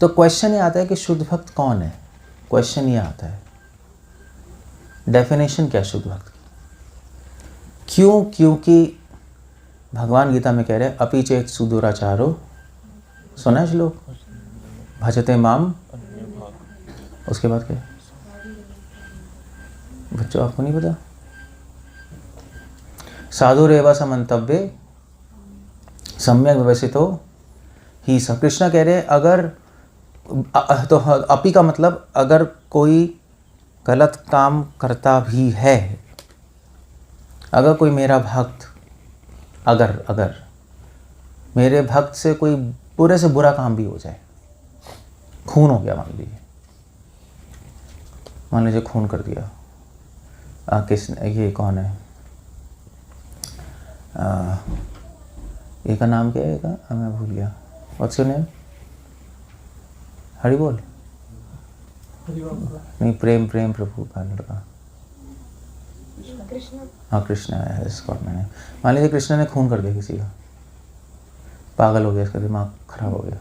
तो क्वेश्चन ये आता है कि शुद्ध भक्त कौन है। क्वेश्चन ये आता है डेफिनेशन क्या शुद्ध भक्त की। क्यों? क्योंकि भगवान गीता में कह रहे हैं अपि चेत सुदुराचारो, सुना है श्लोक, भजते माम, उसके बाद क्या? बच्चों आपको नहीं पता? साधुरेव समंतव्ये सम्यक व्यवसितो ही स। कृष्णा कह रहे हैं अगर तो अपि का मतलब अगर कोई गलत काम करता भी है, अगर कोई मेरा भक्त, अगर मेरे भक्त से कोई बुरे से बुरा काम भी हो जाए, खून हो गया मान लीजिए खून कर दिया, किसने, ये कौन है, ये का नाम क्या है, मैं भूल गया, व्हाट्स योर नेम? हरि बोल, नहीं, प्रेम प्रभु का लड़का, हाँ कृष्णा है इसका मैंने। मान लीजिए कृष्णा ने खून कर दिया किसी का, पागल हो गया, इसका दिमाग खराब हो गया।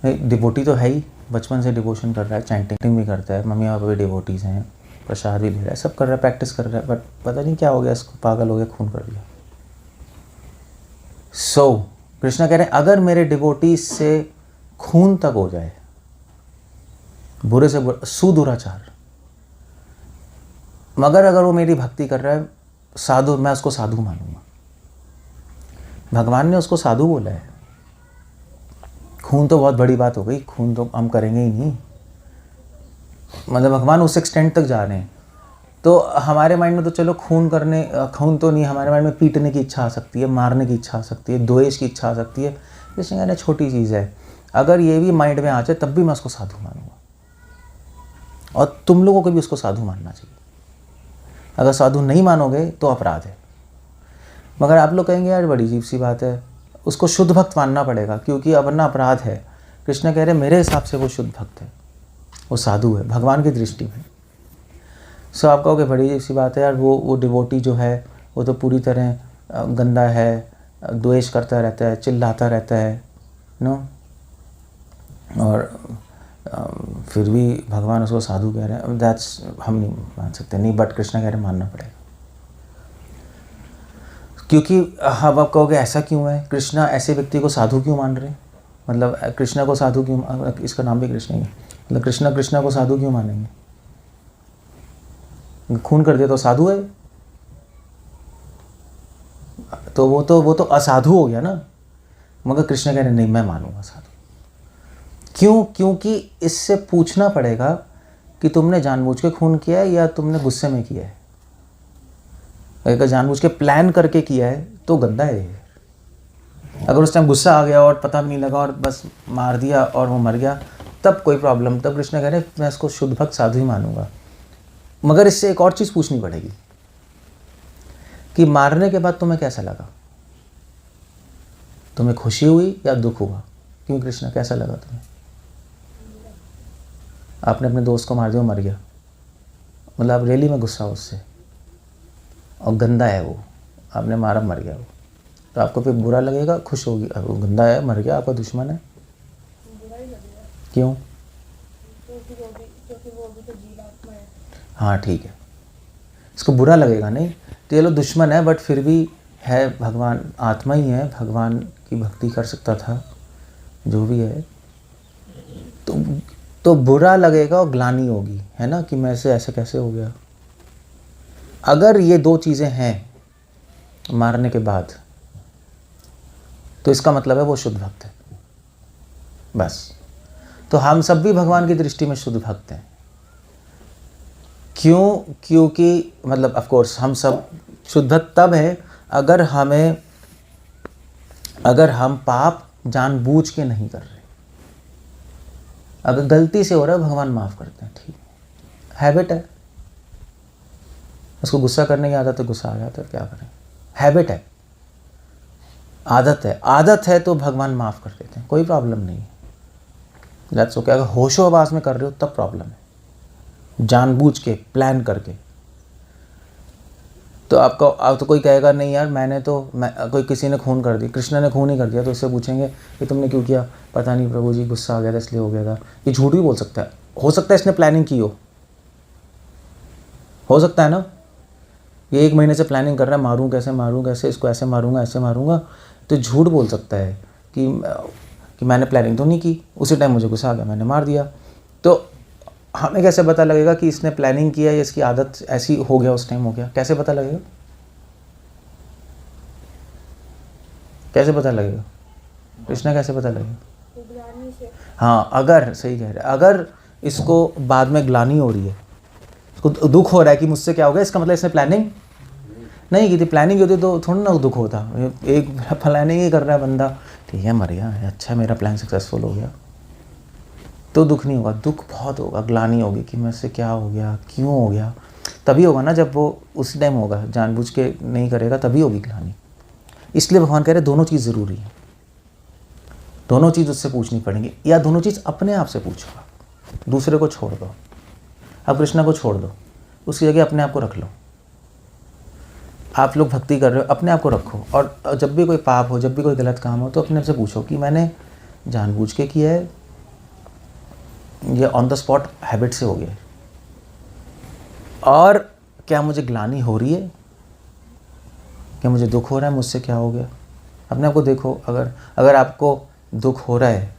नहीं, डिवोटी तो है ही, बचपन से डिवोशन कर रहा है, चैंटिंग भी करता है, मम्मी पापा भी डिवोटीज हैं, प्रसाद भी ले रहा है, सब कर रहा है, प्रैक्टिस कर रहा है, बट पता नहीं क्या हो गया इसको, पागल हो गया, खून कर दिया। सो कृष्णा कह रहे हैं अगर मेरे डिवोटीज से खून तक हो जाए, बुरे से बुरा, सुदुराचार, मगर अगर वो मेरी भक्ति कर रहा है, साधु, मैं उसको साधु मानूंगा। भगवान ने उसको साधु बोला है। खून तो बहुत बड़ी बात हो गई, खून तो हम करेंगे ही नहीं, मतलब भगवान उस एक्सटेंट तक जा रहे हैं। तो हमारे माइंड में तो चलो खून तो नहीं, हमारे माइंड में पीटने की इच्छा आ सकती है, मारने की इच्छा आ सकती है, द्वेष की इच्छा आ सकती है। कृष्ण कहना छोटी चीज़ है, अगर ये भी माइंड में आ जाए तब भी मैं उसको साधु मानूंगा, और तुम लोगों को भी उसको साधु मानना चाहिए। अगर साधु नहीं मानोगे तो अपराध है। मगर आप लोग कहेंगे यार बड़ी अजीब सी बात है, उसको शुद्ध भक्त मानना पड़ेगा क्योंकि वरना अपराध है। कृष्ण कह रहे मेरे हिसाब से वो शुद्ध भक्त है, वो साधु है भगवान की दृष्टि में। सो आप कहोगे बड़ी अजीब सी बात है यार, वो डिवोटी जो है वो तो पूरी तरह गंदा है, द्वेष करता रहता है, चिल्लाता रहता है, नो, और फिर भी भगवान उसको साधु कह रहे हैं। दैट्स, हम नहीं मान सकते, नहीं, बट कृष्ण कह रहे मानना पड़ेगा। क्योंकि अब आप कहोगे ऐसा क्यों है, कृष्णा ऐसे व्यक्ति को साधु क्यों मान रहे हैं, मतलब कृष्णा को साधु क्यों, इसका नाम भी कृष्ण ही है, मतलब कृष्णा को साधु क्यों मानेंगे? खून कर दिया तो साधु है, तो वो तो असाधु हो गया ना। मगर कृष्ण कह रहे नहीं, मैं मानूंगा साधु। क्यों? क्योंकि इससे पूछना पड़ेगा कि तुमने जानबूझ के खून किया है या तुमने गुस्से में किया है। अगर जानबूझ के प्लान करके किया है तो गंदा है ये। अगर उस टाइम गुस्सा आ गया और पता भी नहीं लगा और बस मार दिया और वो मर गया, तब कोई प्रॉब्लम, तब कृष्ण कह रहे मैं इसको शुद्ध भक्त साधु ही मानूंगा। मगर इससे एक और चीज़ पूछनी पड़ेगी कि मारने के बाद तुम्हें कैसा लगा, तुम्हें खुशी हुई या दुख हुआ? क्यों कृष्ण, कैसा लगा तुम्हें? आपने अपने दोस्त को मार दिया, मर गया, मतलब आप रैली में गुस्सा उससे, और गंदा है वो, आपने मारा, मर गया वो, तो आपको फिर बुरा लगेगा, खुश होगी? वो गंदा है, मर गया, आपका दुश्मन है, बुरा ही लगेगा। क्यों? क्योंकि वो भी तो जीवात्मा है। हाँ ठीक है, इसको बुरा लगेगा नहीं, तो ये लो दुश्मन है बट फिर भी है, भगवान आत्मा ही है, भगवान की भक्ति कर सकता था, जो भी है, तो बुरा लगेगा और ग्लानि होगी, है ना, कि मैं से ऐसे कैसे हो गया। अगर ये दो चीज़ें हैं मारने के बाद, तो इसका मतलब है वो शुद्ध भक्त है, बस। तो हम सब भी भगवान की दृष्टि में शुद्ध भक्त हैं। क्यों? क्योंकि मतलब ऑफ कोर्स हम सब शुद्ध भक्त तब है अगर हम पाप जानबूझ के नहीं कर रहे। अगर गलती से हो रहा है भगवान माफ़ करते हैं, ठीक, हैबिट है, उसको गुस्सा करने की आदत है, गुस्सा आ जाता है, क्या करें, हैबिट है, आदत है तो भगवान माफ़ कर देते हैं, कोई प्रॉब्लम नहीं है, दैट्स ओके। अगर होशो हवास में कर रहे हो तब प्रॉब्लम है, जानबूझ के प्लान करके। तो आप तो कोई कहेगा नहीं यार कोई किसी ने खून कर दी, कृष्ण ने खून ही कर दिया, तो उससे पूछेंगे कि तुमने क्यों किया? पता नहीं प्रभु जी, गुस्सा आ गया था इसलिए हो गया था। ये झूठ भी बोल सकता है। हो सकता है इसने प्लानिंग की हो सकता है ना। ये 1 महीने से प्लानिंग कर रहा है, मारूं कैसे, इसको ऐसे मारूंगा, तो झूठ बोल सकता है कि मैंने प्लानिंग तो नहीं की, उसी टाइम मुझे गुस्सा आ गया, मैंने मार दिया। तो हमें कैसे पता लगेगा कि इसने प्लानिंग किया या इसकी आदत ऐसी हो गया, उस टाइम हो गया? कैसे पता लगेगा? कृष्णा कैसे पता लगेगा? ग्लानि से। हाँ, अगर सही कह रहे हैं, अगर इसको बाद में ग्लानि हो रही है, इसको दुख हो रहा है कि मुझसे क्या हो गया, इसका मतलब इसने प्लानिंग नहीं की थी। प्लानिंग होती तो थोड़ा ना दुख होता। एक प्लानिंग ही कर रहा है बंदा, ठीक है मर गया, अच्छा मेरा प्लान सक्सेसफुल हो गया, तो दुख नहीं होगा। दुख बहुत होगा, ग्लानि होगी कि मुझसे क्या हो गया, क्यों हो गया। तभी होगा ना जब वो उसी टाइम होगा, जानबूझ के नहीं करेगा, तभी होगी ग्लानि। इसलिए भगवान कह रहे दोनों चीज़ ज़रूरी है, दोनों चीज़ उससे पूछनी पड़ेंगी, या दोनों चीज़ अपने आप से पूछो। दूसरे को छोड़ दो, अब कृष्णा को छोड़ दो, उसकी जगह अपने आप को रख लो। आप लोग भक्ति कर रहे हो, अपने आप को रखो, और जब भी कोई पाप हो, जब भी कोई गलत काम हो, तो अपने आप से पूछो कि मैंने जानबूझ के किया है, ये ऑन द स्पॉट हैबिट से हो गया है, और क्या मुझे ग्लानि हो रही है, क्या मुझे दुख हो रहा है, मुझसे क्या हो गया। अपने आप को देखो। अगर आपको दुख हो रहा है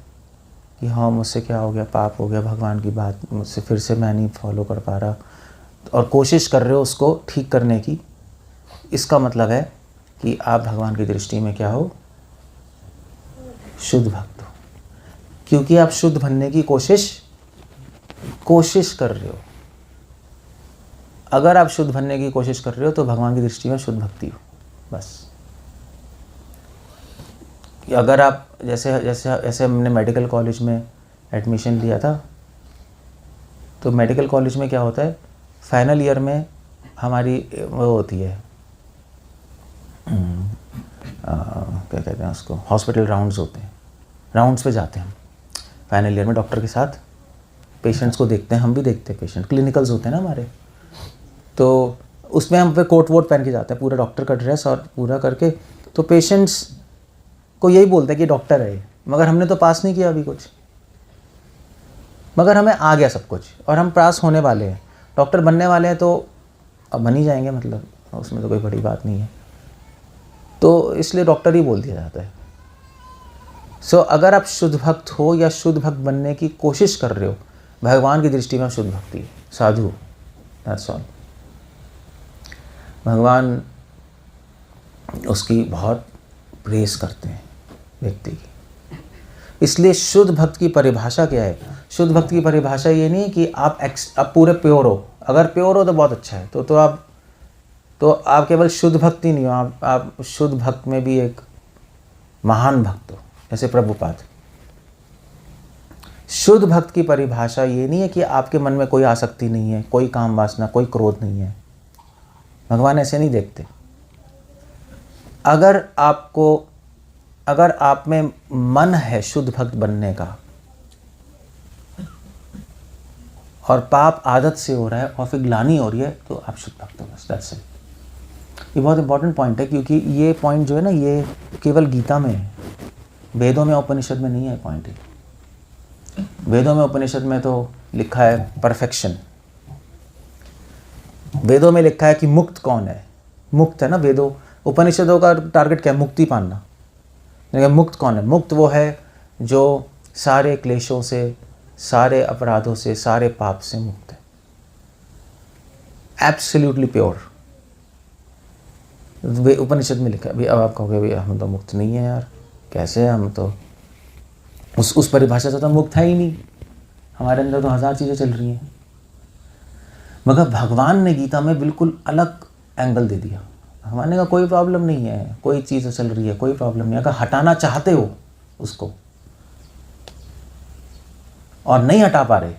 कि हाँ मुझसे क्या हो गया, पाप हो गया, भगवान की बात मुझसे फिर से मैं नहीं फॉलो कर पा रहा, और कोशिश कर रहे हो उसको ठीक करने की, इसका मतलब है कि आप भगवान की दृष्टि में क्या हो? शुद्ध भक्त हो, क्योंकि आप शुद्ध बनने की कोशिश कर रहे हो। अगर आप शुद्ध बनने की कोशिश कर रहे हो तो भगवान की दृष्टि में शुद्ध भक्ति हो, बस। अगर आप जैसे हमने मेडिकल कॉलेज में एडमिशन लिया था, तो मेडिकल कॉलेज में क्या होता है, फाइनल ईयर में हमारी वो होती है, क्या कहते हैं उसको, हॉस्पिटल राउंड्स होते हैं। राउंड्स पे जाते हैं हम फाइनल ईयर में, डॉक्टर के साथ पेशेंट्स को देखते हैं, हम भी देखते हैं पेशेंट, क्लिनिकल्स होते हैं ना हमारे, तो उसमें हम पे कोट वोट पहन के जाते हैं, पूरा डॉक्टर का ड्रेस और पूरा करके। तो पेशेंट्स को यही बोलते हैं कि डॉक्टर है, मगर हमने तो पास नहीं किया अभी कुछ, मगर हमें आ गया सब कुछ, और हम पास होने वाले हैं, डॉक्टर बनने वाले हैं, तो अब बन ही जाएंगे, मतलब उसमें तो कोई बड़ी बात नहीं है, तो इसलिए डॉक्टर ही बोल दिया जाता है। सो अगर आप शुद्ध भक्त हो या शुद्ध भक्त बनने की कोशिश कर रहे हो, भगवान की दृष्टि में शुद्ध भक्ति, साधु, दैट्स ऑल। भगवान उसकी बहुत प्रेस करते हैं व्यक्ति की। इसलिए शुद्ध भक्त की परिभाषा क्या है? शुद्ध भक्त की परिभाषा ये नहीं है कि आप पूरे प्योर हो। अगर प्योर हो तो बहुत अच्छा है, तो आप केवल शुद्ध भक्त ही नहीं हो, आप शुद्ध भक्त में भी एक महान भक्त हो, जैसे प्रभुपाद। शुद्ध भक्त की परिभाषा ये नहीं है कि आपके मन में कोई आसक्ति नहीं है, कोई काम वासना, कोई क्रोध नहीं है। भगवान ऐसे नहीं देखते। अगर आप में मन है शुद्ध भक्त बनने का, और पाप आदत से हो रहा है और फिर ग्लानि हो रही है, तो आप शुद्ध भक्त हो, बस, दैट्स इट। ये बहुत इंपॉर्टेंट पॉइंट है, क्योंकि ये पॉइंट जो है ना, ये केवल गीता में है, वेदों में उपनिषद में नहीं है पॉइंट। वेदों में उपनिषद में तो लिखा है परफेक्शन। वेदों में लिखा है कि मुक्त कौन है, मुक्त है ना। वेदों उपनिषदों का टारगेट क्या है? मुक्ति पाना। लेकिन मुक्त कौन है? मुक्त वो है जो सारे क्लेशों से, सारे अपराधों से, सारे पाप से मुक्त है, एब्सोल्युटली प्योर। वे उपनिषद में लिखा है। अभी अब आप कहोगे भैया हम तो मुक्त नहीं है यार, कैसे? हम तो उस परिभाषा से तो मुक्त है ही नहीं, हमारे अंदर तो 1000 चीज़ें चल रही हैं। मगर भगवान ने गीता में बिल्कुल अलग एंगल दे दिया। भगवान ने कहा कोई प्रॉब्लम नहीं है, कोई चीज़ चल रही है, कोई प्रॉब्लम नहीं। अगर हटाना चाहते हो उसको और नहीं हटा पा रहे,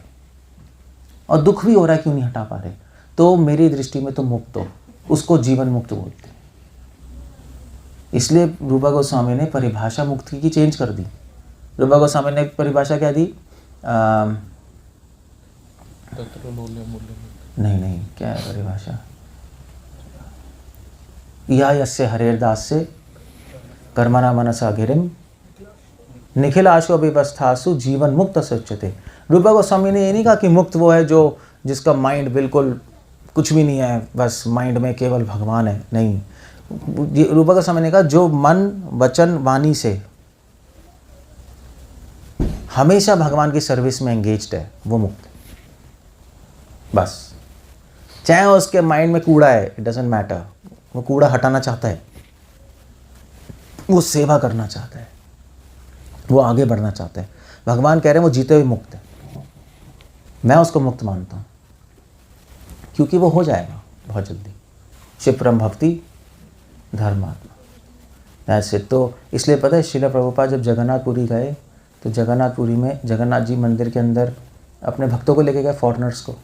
और दुख भी हो रहा है क्यों नहीं हटा पा रहे, तो मेरी दृष्टि में तो मुक्त हो, उसको जीवन मुक्त बोलते हैं। इसलिए रूपा गोस्वामी ने परिभाषा मुक्ति की चेंज कर दी। रूपा गोस्वामी ने परिभाषा क्या दी? नहीं, क्या है परिभाषा? या यस्य हरेर्दास्य कर्मणा मनसा गिरिम निखिल आशु अभिवस्थासु जीवन मुक्त सच्यते। रूपा गोस्वामी ने ये नहीं कहा कि मुक्त वो है जो जिसका माइंड बिल्कुल कुछ भी नहीं है, बस माइंड में केवल भगवान है। नहीं, रूपा गोस्वामी ने कहा जो मन वचन वाणी से हमेशा भगवान की सर्विस में एंगेज्ड है वो मुक्त है। बस, चाहे उसके माइंड में कूड़ा है, इट डजंट मैटर, वो कूड़ा हटाना चाहता है, वो सेवा करना चाहता है, वो आगे बढ़ना चाहता है। भगवान कह रहे हैं वो जीते हुए मुक्त है। मैं उसको मुक्त मानता हूँ क्योंकि वो हो जाएगा बहुत जल्दी। क्षिप्रम भक्ति धर्मात्मा ऐसे। तो इसलिए पता है श्रील प्रभुपाद जब जगन्नाथपुरी गए तो जगन्नाथपुरी में जगन्नाथ जी मंदिर के अंदर अपने भक्तों को लेके गए, फॉरेनर्स को।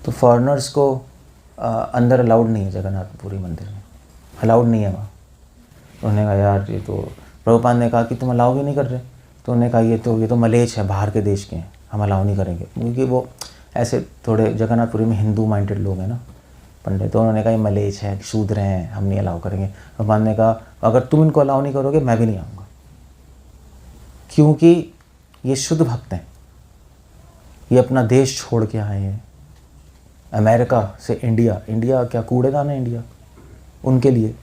तो फॉरेनर्स को अंदर अलाउड नहीं है, जगन्नाथपुरी मंदिर में अलाउड नहीं है वहाँ। उन्होंने कहा यार ये तो, प्रभुपाद ने कहा कि तुम अलाउ भी नहीं कर रहे। तो उन्होंने कहा ये तो मलेच्छ है, बाहर के देश के हैं, हम अलाउ नहीं करेंगे। क्योंकि वो ऐसे थोड़े जगन्नाथपुरी में हिंदू माइंडेड लोग हैं ना पंडित, तो उन्होंने कहा ये मलेच्छ है, शूद्र हैं, हम नहीं अलाउ करेंगे। प्रभुपाद ने कहा अगर तुम इनको अलाउ नहीं करोगे मैं भी नहीं आऊँगा, क्योंकि ये शुद्ध भक्त हैं, ये अपना देश छोड़ के आए हैं, अमेरिका से इंडिया। इंडिया क्या कूड़ेदान है इंडिया उनके लिए?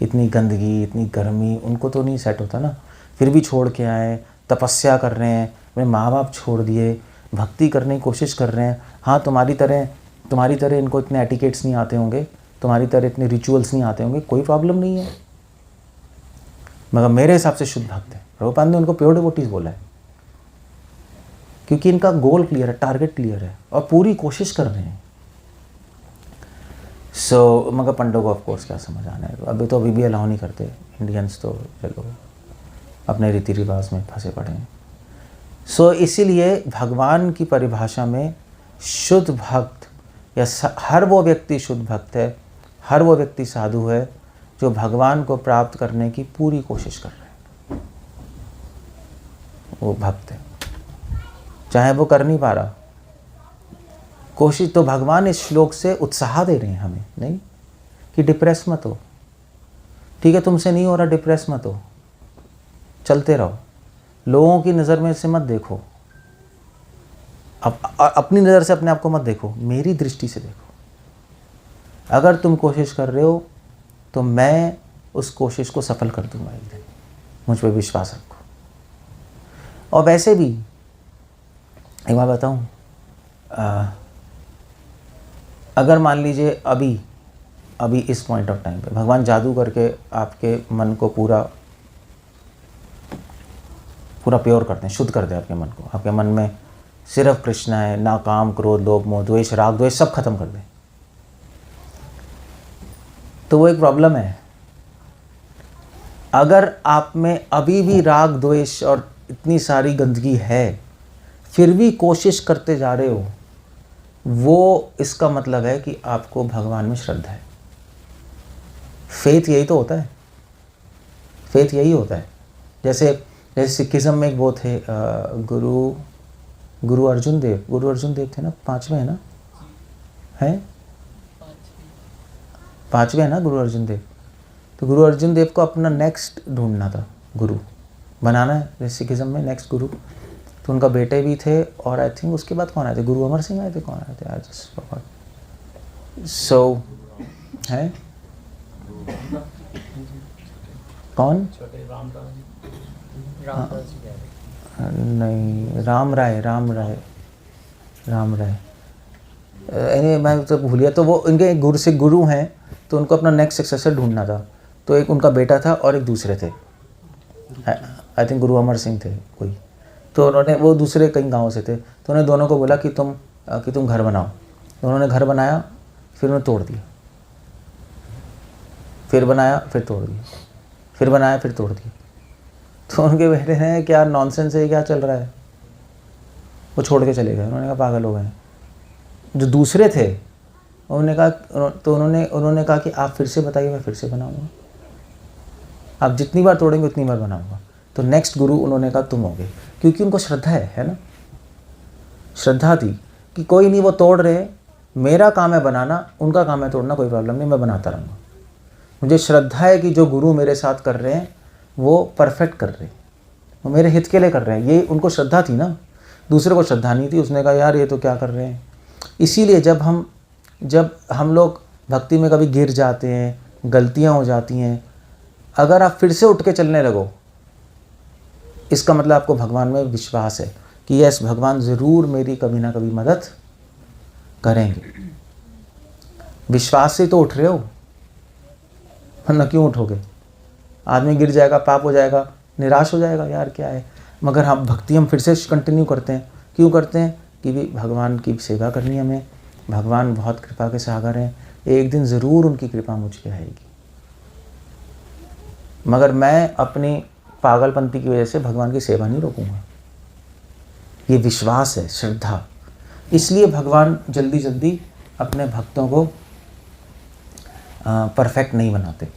इतनी गंदगी, इतनी गर्मी, उनको तो नहीं सेट होता ना। फिर भी छोड़ के आए, तपस्या कर रहे हैं, अपने माँ बाप छोड़ दिए, भक्ति करने की कोशिश कर रहे हैं। हाँ, तुम्हारी तरह इनको इतने एटिकेट्स नहीं आते होंगे, तुम्हारी तरह इतने रिचुअल्स नहीं आते होंगे, कोई प्रॉब्लम नहीं है, मगर मेरे हिसाब से शुद्ध भक्त है। प्रभुपाद ने उनको प्योर डिवोटीज बोला है क्योंकि इनका गोल क्लियर है, टारगेट क्लियर है और पूरी कोशिश कर रहे हैं। मगर पंडों को ऑफकोर्स क्या समझ आना है, अभी भी अलाउ नहीं करते इंडियंस, तो चलो अपने रीति रिवाज में फंसे पड़े हैं। इसीलिए भगवान की परिभाषा में शुद्ध भक्त या हर वो व्यक्ति शुद्ध भक्त है, हर वो व्यक्ति साधु है जो भगवान को प्राप्त करने की पूरी कोशिश कर रहे हैं, वो भक्त है। चाहे वो कर नहीं पा रहा कोशिश, तो भगवान इस श्लोक से उत्साह दे रहे हैं हमें, नहीं कि डिप्रेस मत हो, ठीक है तुमसे नहीं हो रहा, डिप्रेस मत हो, चलते रहो। लोगों की नज़र में से मत देखो, अपनी नज़र से अपने आप को मत देखो, मेरी दृष्टि से देखो। अगर तुम कोशिश कर रहे हो तो मैं उस कोशिश को सफल कर दूंगा एक दिन, मुझ पर विश्वास रखो। और वैसे भी एक बात बताऊं, अगर मान लीजिए अभी इस पॉइंट ऑफ टाइम पे भगवान जादू करके आपके मन को पूरा प्योर करते हैं, शुद्ध कर दे आपके मन को, आपके मन में सिर्फ कृष्ण है, ना काम क्रोध लोभ मोह द्वेष राग द्वेष सब खत्म कर दे, तो वो एक प्रॉब्लम है। अगर आप में अभी भी राग द्वेष और इतनी सारी गंदगी है, फिर भी कोशिश करते जा रहे हो, वो इसका मतलब है कि आपको भगवान में श्रद्धा है। फेथ यही तो होता है, फेथ यही होता है। जैसे सिखिज्म में एक वो थे गुरु अर्जुन देव थे ना, पांचवें है ना, हैं पांचवें है ना गुरु अर्जुन देव। तो गुरु अर्जुन देव को अपना नेक्स्ट ढूंढना था, गुरु बनाना है सिखिज्म में नेक्स्ट गुरु। तो उनका बेटे भी थे और आई थिंक उसके बाद कौन आए थे, गुरु अमर सिंह आए थे, कौन आए थे, आई जस्ट फॉरगॉट। सो है कौन, नहीं राम राय मैं तो भूल गया। तो वो इनके एक गुरु हैं, तो उनको अपना नेक्स्ट सक्सेसर ढूंढना था। तो एक उनका बेटा था और एक दूसरे थे, आई थिंक गुरु अमर सिंह थे कोई। तो उन्होंने, वो दूसरे कई गाँव से थे, तो उन्होंने दोनों को बोला कि तुम घर बनाओ। तो उन्होंने घर बनाया, फिर उन्होंने तोड़ दिया, फिर बनाया, फिर तोड़ दिया, फिर बनाया, फिर तोड़ दिया। तो उनके बेटे ने, क्या नॉनसेंस है, क्या चल रहा है, वो छोड़ के चले गए। उन्होंने कहा पागल हो गए। जो दूसरे थे उन्होंने कहा, तो उन्होंने कहा कि आप फिर से बताइए, मैं फिर से बनाऊंगा, आप जितनी बार तोड़ेंगे उतनी बार बनाऊंगा। तो नेक्स्ट गुरु उन्होंने कहा तुम होगे, क्योंकि उनको श्रद्धा है ना, श्रद्धा थी कि कोई नहीं, वो तोड़ रहे, मेरा काम है बनाना, उनका काम है तोड़ना, कोई प्रॉब्लम नहीं, मैं बनाता रहूँगा। मुझे श्रद्धा है कि जो गुरु मेरे साथ कर रहे हैं वो परफेक्ट कर रहे हैं, वो मेरे हित के लिए कर रहे हैं। ये उनको श्रद्धा थी ना, दूसरे को श्रद्धा नहीं थी। उसने कहा यार ये तो क्या कर रहे हैं। इसीलिए जब हम लोग भक्ति में कभी गिर जाते हैं, गलतियाँ हो जाती हैं, अगर आप फिर से उठ के चलने लगो, इसका मतलब आपको भगवान में विश्वास है कि यस, भगवान ज़रूर मेरी कभी ना कभी मदद करेंगे। विश्वास से तो उठ रहे हो, वरना क्यों उठोगे। आदमी गिर जाएगा, पाप हो जाएगा, निराश हो जाएगा, यार क्या है। मगर हम भक्ति हम फिर से कंटिन्यू करते हैं। क्यों करते हैं? कि भी भगवान की सेवा करनी है हमें। भगवान बहुत कृपा के सागर हैं, एक दिन ज़रूर उनकी कृपा मुझ पे आएगी। मगर मैं अपनी पागलपंती की वजह से भगवान की सेवा नहीं रोकूंगा। ये विश्वास है, श्रद्धा। इसलिए भगवान जल्दी जल्दी अपने भक्तों को परफेक्ट नहीं बनाते,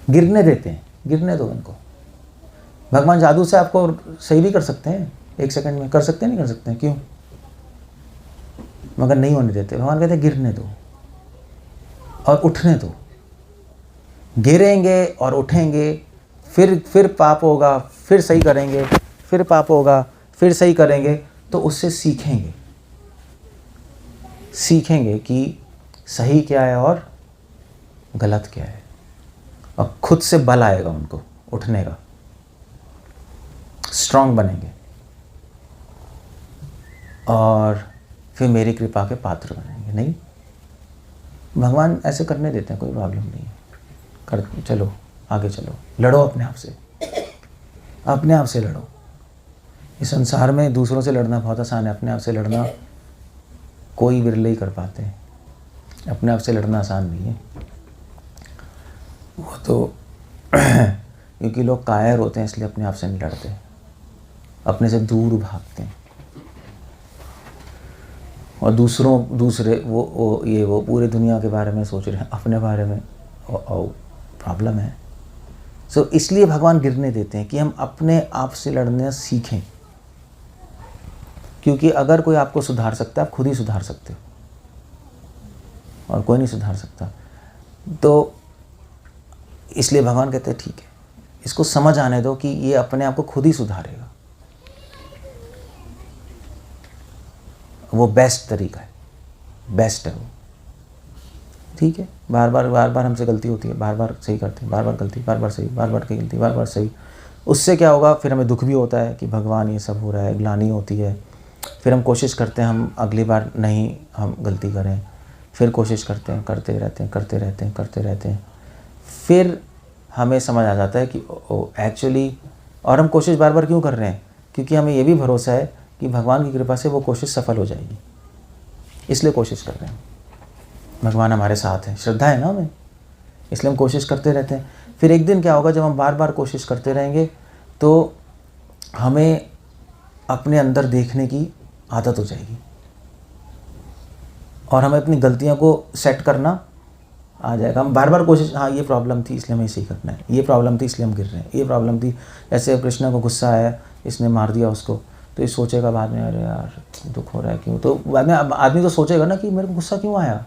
गिरने देते हैं। गिरने दो इनको। भगवान जादू से आपको सही भी कर सकते हैं, 1 सेकंड में कर सकते हैं, नहीं कर सकते हैं, क्यों? मगर नहीं होने देते। भगवान कहते हैं गिरने दो और उठने दो। गिरेंगे और उठेंगे, फिर पाप होगा, फिर सही करेंगे, फिर पाप होगा, फिर सही करेंगे, तो उससे सीखेंगे कि सही क्या है और गलत क्या है। और खुद से बल आएगा उनको उठने का, स्ट्रांग बनेंगे और फिर मेरी कृपा के पात्र बनेंगे। नहीं, भगवान ऐसे करने देते हैं, कोई प्रॉब्लम नहीं है। चलो आगे चलो, लड़ो अपने आप से, अपने आप से लड़ो। इस संसार में दूसरों से लड़ना बहुत आसान है, अपने आप से लड़ना कोई विरले ही कर पाते हैं। अपने आप से लड़ना आसान नहीं है। वो तो क्योंकि लोग कायर होते हैं इसलिए अपने आप से नहीं लड़ते, अपने से दूर भागते हैं। और दूसरे वो पूरे दुनिया के बारे में सोच रहे हैं, अपने बारे में प्रॉब्लम है। सो इसलिए भगवान गिरने देते हैं कि हम अपने आप से लड़ना सीखें। क्योंकि अगर कोई आपको सुधार सकता है, आप खुद ही सुधार सकते हो और कोई नहीं सुधार सकता। तो इसलिए भगवान कहते हैं ठीक है, इसको समझ आने दो कि ये अपने आप को खुद ही सुधारेगा। वो बेस्ट तरीका है, बेस्ट है वो। ठीक है, बार बार हमसे गलती होती है, बार बार सही करते हैं, बार बार गलती, बार बार सही, बार बार गलती, बार बार सही। उससे क्या होगा, फिर हमें दुख भी होता है कि भगवान ये सब हो रहा है, ग्लानि होती है। फिर हम कोशिश करते हैं हम अगली बार नहीं हम गलती करें, फिर कोशिश करते हैं, करते रहते हैं। फिर हमें समझ आ जाता है कि एक्चुअली, और हम कोशिश बार बार क्यों कर रहे हैं? क्योंकि हमें ये भी भरोसा है कि भगवान की कृपा से वो कोशिश सफल हो जाएगी, इसलिए कोशिश कर रहे हैं। भगवान हमारे साथ है, श्रद्धा है ना हमें, इसलिए हम कोशिश करते रहते हैं। फिर एक दिन क्या होगा, जब हम बार बार कोशिश करते रहेंगे तो हमें अपने अंदर देखने की आदत हो जाएगी और हमें अपनी गलतियों को सेट करना आ जाएगा। हम बार बार कोशिश, हाँ ये प्रॉब्लम थी इसलिए हमें इसे करना है, ये प्रॉब्लम थी इसलिए हम गिर रहे हैं, ये प्रॉब्लम थी, ऐसे कृष्णा को गुस्सा आया, इसने मार दिया उसको, तो ये सोचेगा बाद में अरे यार दुख हो रहा है क्यों। तो बाद में आदमी तो सोचेगा ना कि मेरे को गुस्सा क्यों आया।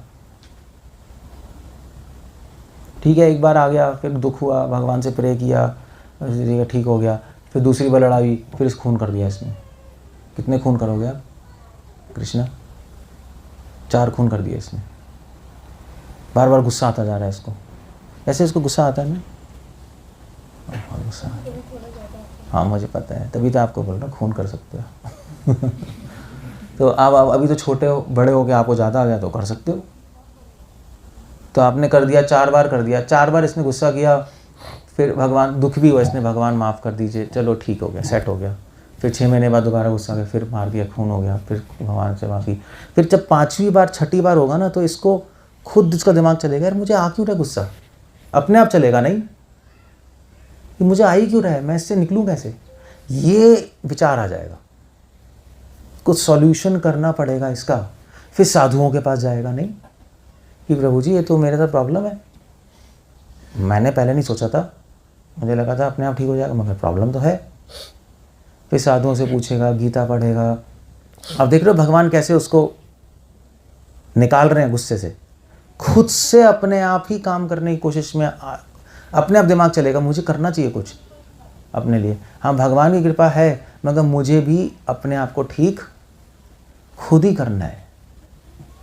ठीक है, एक बार आ गया, फिर दुख हुआ, भगवान से प्रे किया, ठीक हो गया। फिर दूसरी बार लड़ाई, फिर इस खून कर दिया इसने। कितने खून करोगे आप? कृष्णा 4 खून कर दिए इसने। बार बार गुस्सा आता जा रहा है इसको, ऐसे इसको गुस्सा आता है ना, बहुत गुस्सा। हाँ मुझे पता है, तभी तो आपको बोल रहा हूँ खून कर सकते हो। तो आप अभी तो छोटे हो, बड़े हो के आपको ज़्यादा आ गया तो कर सकते हो। तो आपने कर दिया, 4 बार कर दिया, 4 बार इसने गुस्सा किया, फिर भगवान दुख भी हुआ, इसने भगवान माफ़ कर दीजिए, चलो ठीक हो गया, सेट हो गया। फिर 6 महीने बाद दोबारा गुस्सा गया, फिर मार दिया, खून हो गया, फिर भगवान से माफ़ी। फिर जब 5वीं बार 6ठी बार होगा ना, तो इसको खुद इसका दिमाग चलेगा, यार मुझे आ क्यों रहा है गुस्सा। अपने आप चलेगा, नहीं कि मुझे आ ही क्यों रहा है, मैं इससे निकलूँ कैसे, ये विचार आ जाएगा। कुछ सॉल्यूशन करना पड़ेगा इसका। फिर साधुओं के पास जाएगा, नहीं कि प्रभु जी ये तो मेरे साथ प्रॉब्लम है, मैंने पहले नहीं सोचा था, मुझे लगा था अपने आप ठीक हो जाएगा, मगर प्रॉब्लम तो है। फिर साधुओं से पूछेगा, गीता पढ़ेगा। अब देख रहे हो भगवान कैसे उसको निकाल रहे हैं गुस्से से, खुद से अपने आप ही काम करने की कोशिश में अपने आप दिमाग चलेगा मुझे करना चाहिए कुछ अपने लिए। हाँ भगवान की कृपा है, मगर मुझे भी अपने आप को ठीक खुद ही करना है,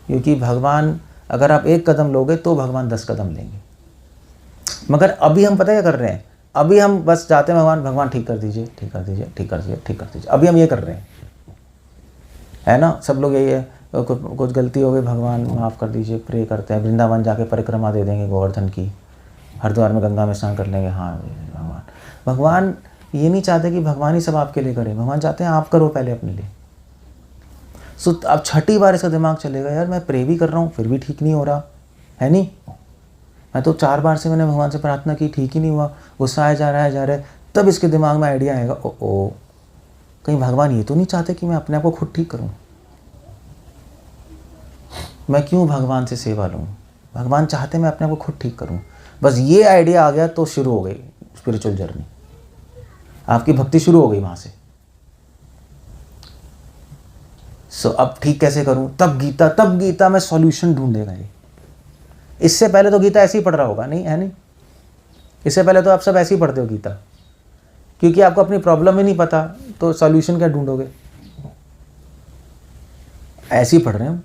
क्योंकि भगवान अगर आप 1 कदम लोगे तो भगवान 10 कदम लेंगे। मगर अभी हम पता क्या कर रहे हैं, अभी हम बस जाते हैं भगवान भगवान ठीक कर दीजिए, ठीक कर दीजिए, ठीक कर दीजिए, ठीक कर दीजिए, अभी हम ये कर रहे हैं, है ना। सब लोग यही है, कुछ गलती हो गई भगवान माफ़ कर दीजिए, प्रे करते हैं, वृंदावन जाके परिक्रमा दे देंगे गोवर्धन की, हरिद्वार में गंगा में स्नान कर लेंगे। हाँ भगवान ये नहीं चाहते कि भगवान ही सब आपके लिए करे, भगवान चाहते हैं आप करो पहले अपने लिए। सो अब छठी बार इसका दिमाग चलेगा यार मैं प्रे भी कर रहा हूँ फिर भी ठीक नहीं हो रहा है, नहीं मैं तो 4 बार से मैंने भगवान से प्रार्थना की ठीक ही नहीं हुआ, गुस्सा आया जा रहा है। तब इसके दिमाग में आइडिया आएगा, ओ कहीं भगवान ये तो नहीं चाहते कि मैं अपने आप को खुद ठीक करूं, मैं क्यों भगवान से सेवा लूं, भगवान चाहते मैं अपने आप को खुद ठीक करूं। बस ये आइडिया आ गया तो शुरू हो गई स्पिरिचुअल जर्नी, आपकी भक्ति शुरू हो गई वहां से। सो अब ठीक कैसे करूं, तब गीता में सॉल्यूशन ढूंढेगा ये। इससे पहले तो गीता ऐसे ही पढ़ रहा होगा, नहीं है नहीं, इससे पहले तो आप सब ऐसे ही पढ़ते हो गीता, क्योंकि आपको अपनी प्रॉब्लम ही नहीं पता तो सॉल्यूशन क्या ढूंढोगे, ऐसे ही पढ़ रहे हैं।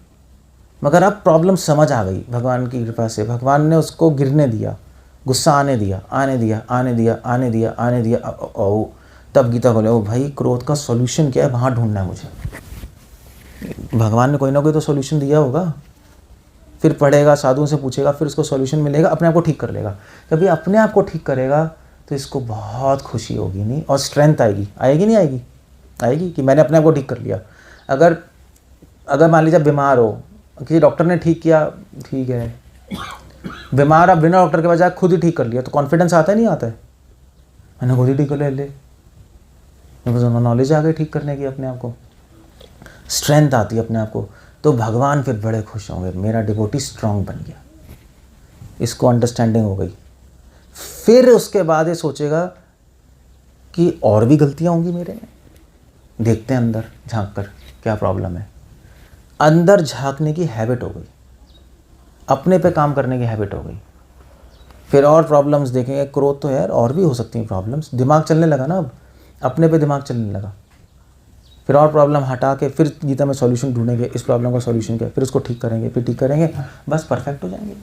मगर अब प्रॉब्लम समझ आ गई भगवान की कृपा से, भगवान ने उसको गिरने दिया, गुस्सा आने दिया, आने दिया। ओ तब गीता बोले ओ भाई क्रोध का सॉल्यूशन क्या है, वहाँ ढूंढना है मुझे। भगवान ने कोई ना कोई तो सॉल्यूशन दिया होगा, फिर पढ़ेगा, साधुओं से पूछेगा, फिर उसको सॉल्यूशन मिलेगा, अपने आप को ठीक कर लेगा। कभी अपने आप को ठीक करेगा तो इसको बहुत खुशी होगी, नहीं और स्ट्रेंथ आएगी नहीं आएगी कि मैंने अपने आप को ठीक कर लिया। अगर मान लीजिए बीमार हो, किसी डॉक्टर ने ठीक किया, ठीक है, बीमार आप बिना डॉक्टर के बजाय खुद ही ठीक कर लिया तो कॉन्फिडेंस आता है नहीं आता है, मैंने खुद ही ठीक कर ले नॉलेज आ गई ठीक करने की, अपने आप को स्ट्रेंथ आती है अपने आप को, तो भगवान फिर बड़े खुश होंगे, मेरा डिवोटी स्ट्रांग बन गया, इसको अंडरस्टैंडिंग हो गई। फिर उसके बाद ये सोचेगा कि और भी गलतियां होंगी मेरे में, देखते हैं अंदर झांक कर क्या प्रॉब्लम है। अंदर झांकने की हैबिट हो गई, अपने पे काम करने की हैबिट हो गई। फिर और प्रॉब्लम्स देखेंगे, क्रोध तो यार और भी हो सकती हैं प्रॉब्लम्स, दिमाग चलने लगा ना, अब अपने पे दिमाग चलने लगा। फिर और प्रॉब्लम हटा के फिर गीता में सॉल्यूशन ढूंढेंगे, इस प्रॉब्लम का सॉल्यूशन क्या, फिर उसको ठीक करेंगे, फिर ठीक करेंगे, बस परफेक्ट हो जाएंगे।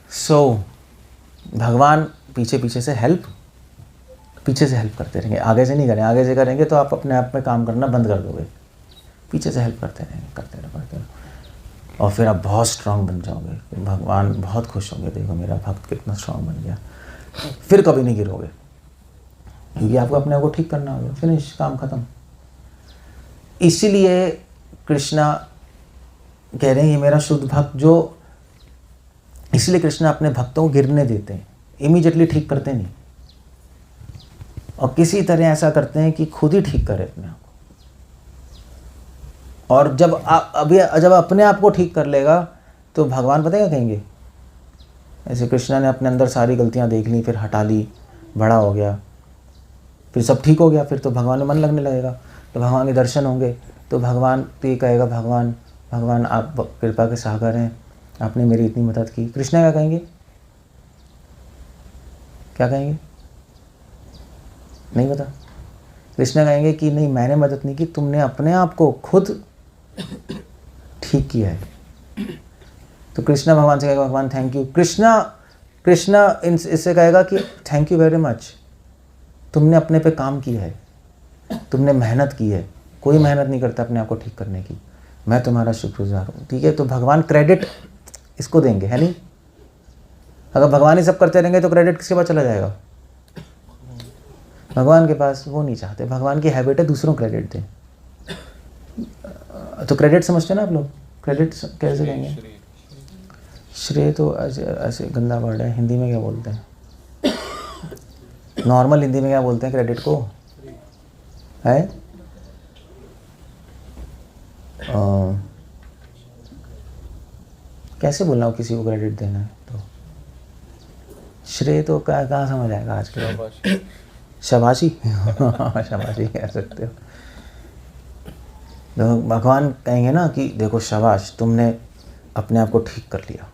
सो भगवान पीछे से हेल्प करते रहेंगे, आगे से नहीं करेंगे, आगे से करेंगे तो आप अपने आप में काम करना बंद कर दोगे, पीछे से हेल्प करते रहेंगे, और फिर आप बहुत स्ट्रांग बन जाओगे, भगवान बहुत खुश होंगे, देखो मेरा भक्त कितना स्ट्रांग बन गया। फिर कभी नहीं गिरोगे, क्योंकि आपको अपने आप को ठीक करना होगा, फिनिश, काम खत्म। इसीलिए कृष्णा कह रहे हैं ये मेरा शुद्ध भक्त, जो इसलिए कृष्णा अपने भक्तों को गिरने देते हैं, इमीडिएटली ठीक करते नहीं, और किसी तरह ऐसा करते हैं कि खुद ही ठीक करे अपने आप को। और जब अपने आप को ठीक कर लेगा तो भगवान पता है क्या कहेंगे, ऐसे कृष्णा ने अपने अंदर सारी गलतियां देख ली, फिर हटा ली, बड़ा हो गया, फिर सब ठीक हो गया, फिर तो भगवान में मन लगने लगेगा, तो भगवान के दर्शन होंगे, तो भगवान तो ये कहेगा भगवान आप कृपा के सागर हैं, आपने मेरी इतनी मदद की। कृष्णा क्या कहेंगे, नहीं पता। कृष्णा कहेंगे कि नहीं मैंने मदद नहीं की, तुमने अपने आप को खुद ठीक किया है। तो कृष्णा भगवान से कहेगा भगवान थैंक यू। कृष्णा इससे कहेगा कि थैंक यू वेरी मच, तुमने अपने पे काम किया है, तुमने मेहनत की है, कोई मेहनत नहीं करता अपने आप को ठीक करने की, मैं तुम्हारा शुक्रगुजार हूँ। ठीक है, तो भगवान क्रेडिट इसको देंगे, है नहीं। अगर भगवान ही सब करते रहेंगे तो क्रेडिट किसके पास चला जाएगा, भगवान के पास। वो नहीं चाहते, भगवान की हैबिट है दूसरों क्रेडिट दें। तो क्रेडिट समझते हैं ना आप लोग, क्रेडिट कैसे कहेंगे, श्रेय तो ऐसे गंदा वर्ड है, हिंदी में क्या बोलते हैं, नॉर्मल हिंदी में क्या बोलते हैं क्रेडिट को, है कैसे बोलना हो किसी को क्रेडिट देना है तो, श्रेय तो कहाँ समझ आएगा आज के, शाबाशी शाबाशी कह सकते हो। तो भगवान कहेंगे ना कि देखो शाबाश, तुमने अपने आप को ठीक कर लिया।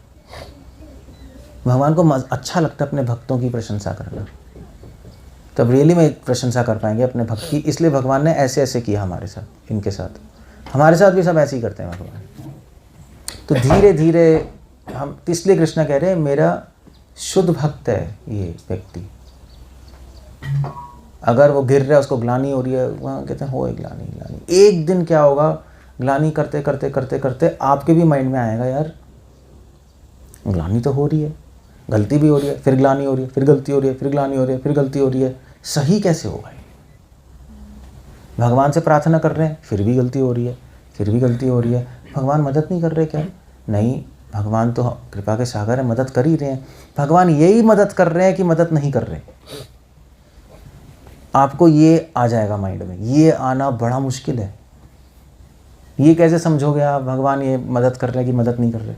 भगवान को अच्छा लगता है अपने भक्तों की प्रशंसा करना, तब रियली में प्रशंसा कर पाएंगे अपने भक्त की। इसलिए भगवान ने ऐसे ऐसे किया हमारे साथ, इनके साथ, हमारे साथ भी सब ऐसे ही करते हैं भगवान। तो धीरे धीरे हम, इसलिए कृष्ण कह रहे हैं मेरा शुद्ध भक्त है ये व्यक्ति। अगर वो गिर रहा है, उसको ग्लानि हो रही है, वहाँ कहते हैं हो ग्लानि ग्लानि। एक दिन क्या होगा, ग्लानि करते करते करते करते आपके भी माइंड में आएगा यार ग्लानि तो हो रही है, गलती भी हो रही है, फिर ग्लानि हो रही है, फिर गलती हो रही है, फिर ग्लानि हो रही है, फिर गलती हो रही है, सही कैसे होगा? भगवान से प्रार्थना कर रहे हैं, फिर भी गलती हो रही है, फिर भी गलती हो रही है। भगवान मदद नहीं कर रहे क्या? नहीं, भगवान तो कृपा के सागर है, मदद कर ही रहे हैं। भगवान यही मदद कर रहे हैं कि मदद नहीं कर रहे। आपको ये आ जाएगा माइंड में, ये आना बड़ा मुश्किल है। ये कैसे समझोगे आप भगवान ये मदद कर रहे हैं कि मदद नहीं कर रहे?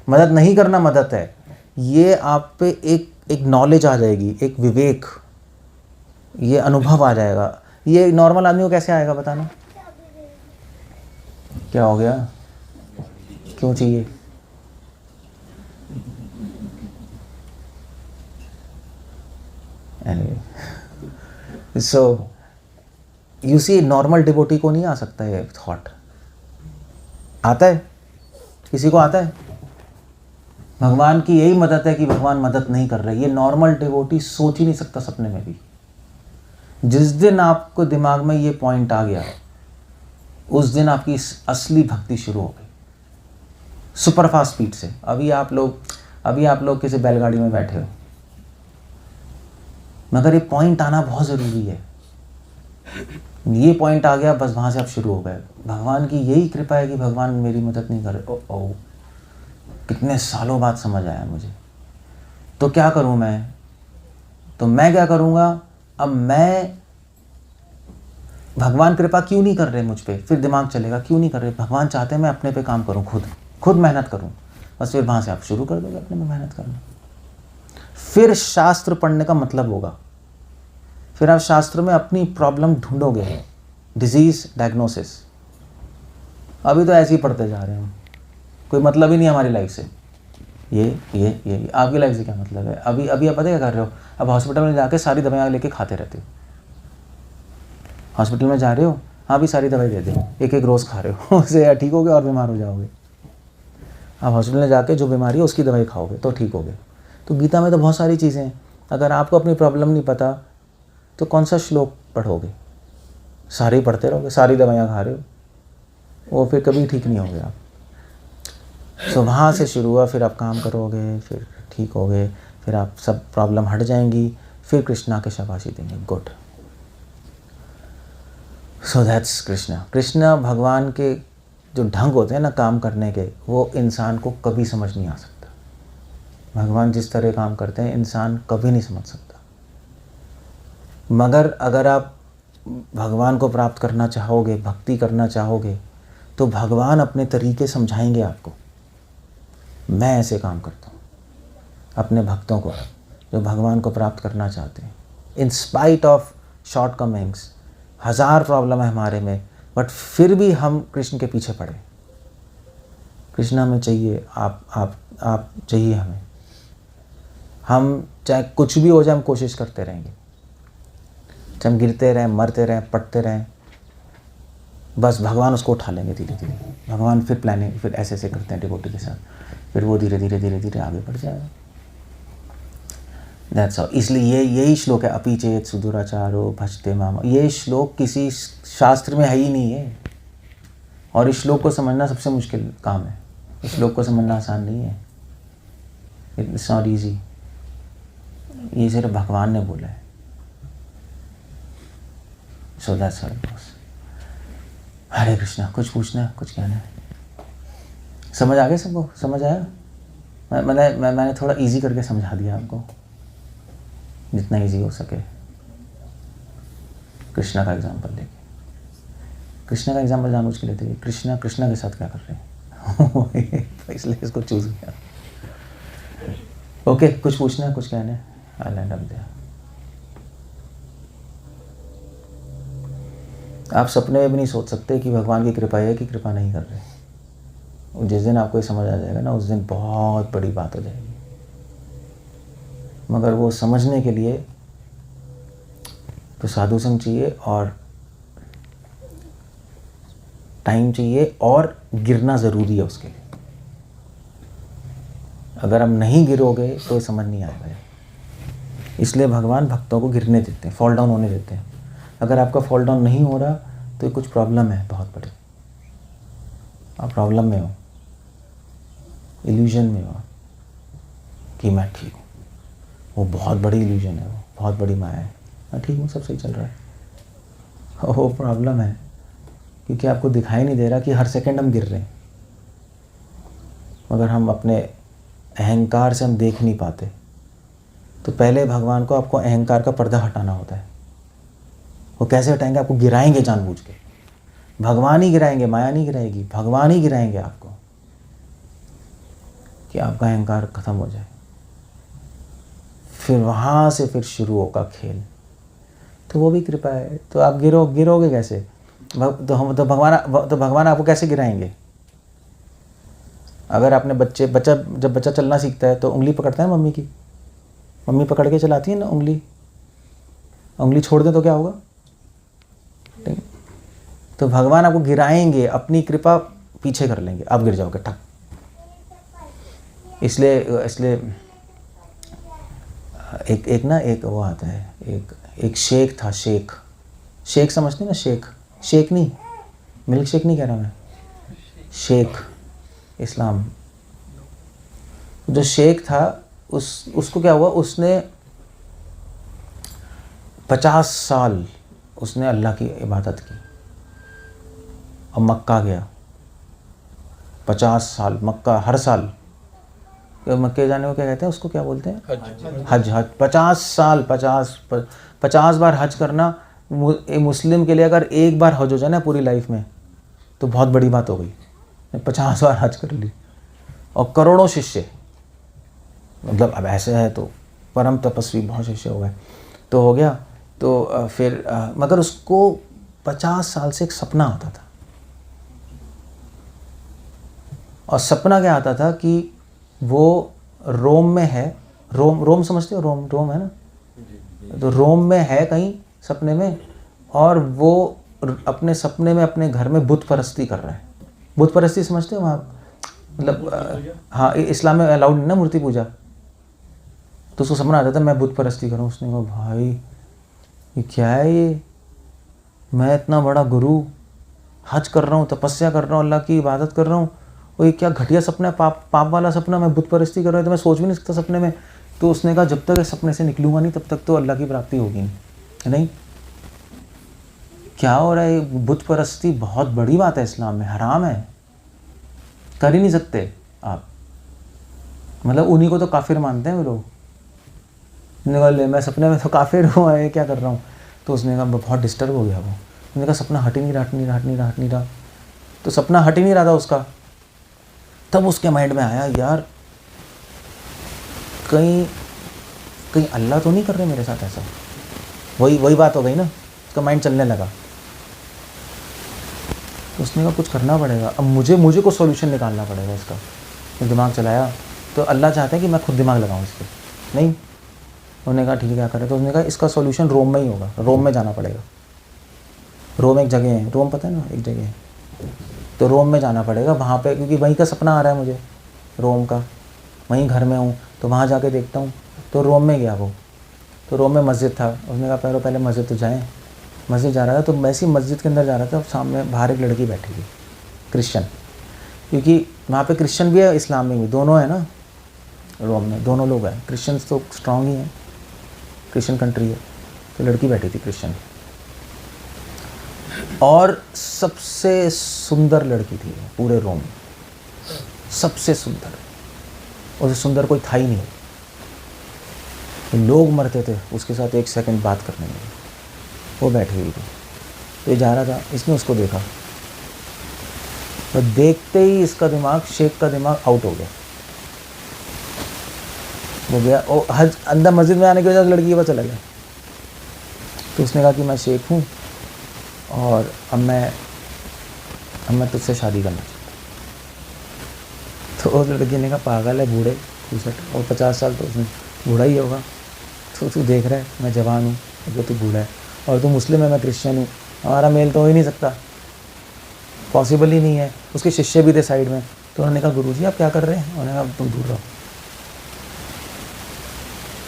मदद नहीं करना मदद है। ये आप पे एक नॉलेज आ जाएगी, एक विवेक, ये अनुभव आ जाएगा। ये नॉर्मल आदमी को कैसे आएगा बताना? क्या हो गया? क्यों चाहिए? anyway, so you see, normal devotee को नहीं आ सकता ये थॉट। आता है? किसी को आता है? भगवान की यही मदद है कि भगवान मदद नहीं कर रहे। ये नॉर्मल डिवोटी सोच ही नहीं सकता सपने में भी। जिस दिन आपको दिमाग में ये पॉइंट आ गया, उस दिन आपकी असली भक्ति शुरू हो गई, सुपर फास्ट स्पीड से। अभी आप लोग किसी बैलगाड़ी में बैठे हो, मगर ये पॉइंट आना बहुत ज़रूरी है। ये पॉइंट आ गया, बस वहाँ से आप शुरू हो गए। भगवान की यही कृपा है कि भगवान मेरी मदद नहीं कर रहे। ओ कितने सालों बाद समझ आया मुझे। तो क्या करूँ मैं? तो मैं क्या करूँगा? अब मैं, भगवान कृपा क्यों नहीं कर रहे मुझ पे? फिर दिमाग चलेगा क्यों नहीं कर रहे? भगवान चाहते हैं मैं अपने पे काम करूँ, खुद मेहनत करूँ। बस फिर वहाँ से आप शुरू कर दोगे अपने में मेहनत करना। फिर शास्त्र पढ़ने का मतलब होगा, फिर आप शास्त्र में अपनी प्रॉब्लम ढूंढोगे, डिजीज डायग्नोसिस। अभी तो ऐसे ही पढ़ते जा रहे हैं, कोई मतलब ही नहीं हमारी लाइफ से। ये आपकी लाइफ से क्या मतलब है? अभी आप पता क्या कर रहे हो? अब हॉस्पिटल में जाके सारी दवाइयाँ लेके खाते रहते हो। हॉस्पिटल में जा रहे हो, हाँ भी सारी दवाई दे दो, एक रोज़ खा रहे हो, उससे या ठीक होगे और बीमार हो जाओगे। आप हॉस्पिटल में जाके जो बीमारी है उसकी दवाई खाओगे तो ठीक होगे। तो गीता में तो बहुत सारी चीज़ें हैं। अगर आपको अपनी प्रॉब्लम नहीं पता तो कौन सा श्लोक पढ़ोगे? सारे ही पढ़ते रहोगे, सारी दवाइयाँ खा रहे हो, वो फिर कभी ठीक नहीं होगे आप। तो वहाँ से शुरू हुआ, फिर आप काम करोगे, फिर ठीक होगे, फिर आप सब प्रॉब्लम हट जाएंगी, फिर कृष्णा के शाबाशी देंगे। गुड। सो दैट्स कृष्णा भगवान के जो ढंग होते हैं ना काम करने के, वो इंसान को कभी समझ नहीं आ सकता। भगवान जिस तरह काम करते हैं इंसान कभी नहीं समझ सकता। मगर अगर आप भगवान को प्राप्त करना चाहोगे, भक्ति करना चाहोगे, तो भगवान अपने तरीके समझाएंगे आपको। मैं ऐसे काम करता हूँ अपने भक्तों को जो भगवान को प्राप्त करना चाहते हैं। In spite of shortcomings, 1000 problem है हमारे में, बट फिर भी हम कृष्ण के पीछे पड़े। कृष्ण हमें चाहिए, आप चाहिए हमें। हम चाहे कुछ भी हो जाए हम कोशिश करते रहेंगे, चाहे हम गिरते रहें, मरते रहें, पटते रहें, बस भगवान उसको उठा लेंगे धीरे धीरे। भगवान फिर प्लानिंग, फिर ऐसे ऐसे करते हैं डिवोटी के साथ, फिर वो धीरे धीरे आगे बढ़ जाएगा। That's all. इसलिए यही श्लोक है, अपि चेत सुदुराचारो भजते माम। ये श्लोक किसी शास्त्र में है ही नहीं है, और इस श्लोक को समझना सबसे मुश्किल काम है। इस श्लोक को समझना आसान नहीं है, इट्स नॉट ईजी। ये सिर्फ भगवान ने बोला है। So that's all boss. Hare Krishna. कुछ पूछना है, कुछ कहना है? समझ आ गया सबको? समझ आया? मैंने थोड़ा इजी करके समझा दिया आपको, जितना इजी हो सके। कृष्णा का एग्जांपल लेके, कृष्णा का एग्जांपल जानबूझ के लेते हैं। कृष्णा के साथ क्या कर रहे हैं तो इसलिए इसको चूज किया। ओके, कुछ पूछना है, कुछ कहना है? आई लैंड अप देयर। आप सपने में भी नहीं सोच सकते कि भगवान की कृपा है कि कृपा नहीं कर रहे। जिस दिन आपको ये समझ आ जाएगा ना, उस दिन बहुत बड़ी बात हो जाएगी। मगर वो समझने के लिए तो साधु संग चाहिए और टाइम चाहिए और गिरना ज़रूरी है उसके लिए। अगर हम नहीं गिरोगे तो ये समझ नहीं आएगा। इसलिए भगवान भक्तों को गिरने देते हैं, फॉल डाउन होने देते हैं। अगर आपका फॉल डाउन नहीं हो रहा तो कुछ प्रॉब्लम है बहुत बड़ी, आप प्रॉब्लम में हो, इल्यूजन में हो कि मैं ठीक हूँ। वो बहुत बड़ी इल्यूजन है, वो बहुत बड़ी माया है। मैं ठीक हूँ, सब सही चल रहा है। वो प्रॉब्लम है क्योंकि आपको दिखाई नहीं दे रहा कि हर सेकंड हम गिर रहे हैं। मगर हम अपने अहंकार से हम देख नहीं पाते। तो पहले भगवान को आपको अहंकार का पर्दा हटाना होता है। वो कैसे हटाएंगे? आपको गिराएंगे जानबूझ के। भगवान ही गिराएंगे, माया नहीं गिराएगी, भगवान ही गिराएंगे आपको कि आपका अहंकार खत्म हो जाए। फिर वहाँ से फिर शुरू होगा खेल। तो वो भी कृपा है। तो आप गिरोगे कैसे? तो भगवान आपको कैसे गिराएंगे? अगर आपने जब बच्चा चलना सीखता है तो उंगली पकड़ता है मम्मी की, मम्मी पकड़ के चलाती है ना उंगली छोड़ दे तो क्या होगा? तो भगवान आपको गिराएंगे, अपनी कृपा पीछे कर लेंगे, आप गिर जाओगे ठक। इसलिए एक वो आता है, एक शेख था। शेख समझते ना? शेख नहीं, मिल्क शेक नहीं कह रहा मैं, शेख इस्लाम। जो शेख था उसको क्या हुआ, उसने 50 साल उसने अल्लाह की इबादत की और मक्का गया। 50 साल मक्का, हर साल मक्के जाने को क्या कहते हैं, उसको क्या बोलते हैं? हज। 50 साल 50 बार हज करना मुस्लिम के लिए। अगर एक बार हज हो जाए ना पूरी लाइफ में तो बहुत बड़ी बात हो गई। 50 बार हज कर ली और करोड़ों शिष्य, मतलब अब ऐसे है तो परम तपस्वी बहुत शिष्य हो गए तो हो गया। तो फिर मगर उसको 50 साल से एक सपना आता था। और सपना क्या आता था कि वो रोम में है। रोम समझते हो? रोम है ना? तो रोम में है कहीं सपने में, और वो अपने सपने में अपने घर में बुत परस्ती कर रहा है। बुत परस्ती समझते हो? वहाँ मतलब हाँ, इस्लाम में अलाउड नहीं ना मूर्ति पूजा। तो उसको सपना आता था मैं बुत परस्ती करूँ। उसने कहा भाई ये क्या है? ये मैं इतना बड़ा गुरु हज कर रहा हूँ, तपस्या कर रहा हूँ, अल्लाह की इबादत कर रहा हूँ, और ये क्या घटिया सपना है, पाप वाला सपना। मैं बुत परस्ती कर रहा हूँ तो मैं सोच भी नहीं सकता सपने में। तो उसने कहा जब तक इस सपने से निकलूंगा नहीं तब तक तो अल्लाह की प्राप्ति होगी नहीं। क्या हो रहा है? बुत परस्ती बहुत बड़ी बात है, इस्लाम में हराम है, कर ही नहीं सकते आप। मतलब उन्हीं को तो काफिर मानते हैं वो लोग। मैं सपने में तो काफिर हूँ, ये क्या कर रहा हूँ? तो उसने कहा बहुत डिस्टर्ब हो गया वो। उसने कहा सपना हट ही नहीं रहा। तो सपना हट ही नहीं रहा था उसका। तब उसके माइंड में आया यार कहीं अल्लाह तो नहीं कर रहे मेरे साथ ऐसा। वही बात हो गई ना, उसका माइंड चलने लगा। तो उसने कहा कुछ करना पड़ेगा, अब मुझे को सॉल्यूशन निकालना पड़ेगा इसका। तो दिमाग चलाया तो अल्लाह चाहते हैं कि मैं खुद दिमाग लगाऊं इस पर। नहीं, उन्होंने कहा ठीक है क्या करें? तो उसने कहा इसका सॉल्यूशन रोम में ही होगा, रोम में जाना पड़ेगा। रोम एक जगह है, रोम पता है ना, एक जगह है। तो रोम में जाना पड़ेगा वहाँ पे, क्योंकि वहीं का सपना आ रहा है मुझे, रोम का। वहीं घर में हूँ तो वहाँ जाके देखता हूँ। तो रोम में गया वो। तो रोम में मस्जिद था। उसने कहा पहले मस्जिद तो जाएँ। मस्जिद जा रहा था तो वैसी मस्जिद के अंदर जा रहा था, सामने बाहर एक लड़की बैठी थी, क्रिश्चियन। क्योंकि वहाँ पे क्रिश्चियन भी है, इस्लाम में भी, दोनों है ना रोम में, दोनों लोग हैं। क्रिश्चियंस तो स्ट्रॉन्ग ही हैं, क्रिश्चियन कंट्री है। तो लड़की बैठी थी क्रिश्चियन, और सबसे सुंदर लड़की थी पूरे रोम में, सबसे सुंदर। उससे सुंदर कोई था ही नहीं। तो लोग मरते थे उसके साथ 1 सेकंड बात करने में। वो बैठी हुई थी, तो ये जा रहा था, इसने उसको देखा। तो देखते ही इसका दिमाग, शेख का दिमाग आउट हो गया। वो गया और हज अंदर मस्जिद में आने की वजह से लड़की के पास चला गया। तो उसने कहा कि मैं शेख हूँ और अब मैं तुझसे शादी करना चाहता हूँ। तो उस लड़की ने कहा पागल है बूढ़े 62 और 50 साल तो उसमें बूढ़ा ही होगा। तो तू देख रहा है मैं जवान हूँ अगर तू बूढ़ा है, और तू मुस्लिम है मैं क्रिश्चियन हूँ, हमारा मेल तो हो ही नहीं सकता, पॉसिबल ही नहीं है। उसके शिष्य भी थे साइड में। तो उन्होंने कहा गुरुजी आप क्या कर रहे हैं? उन्होंने कहा तुम दूर रहो।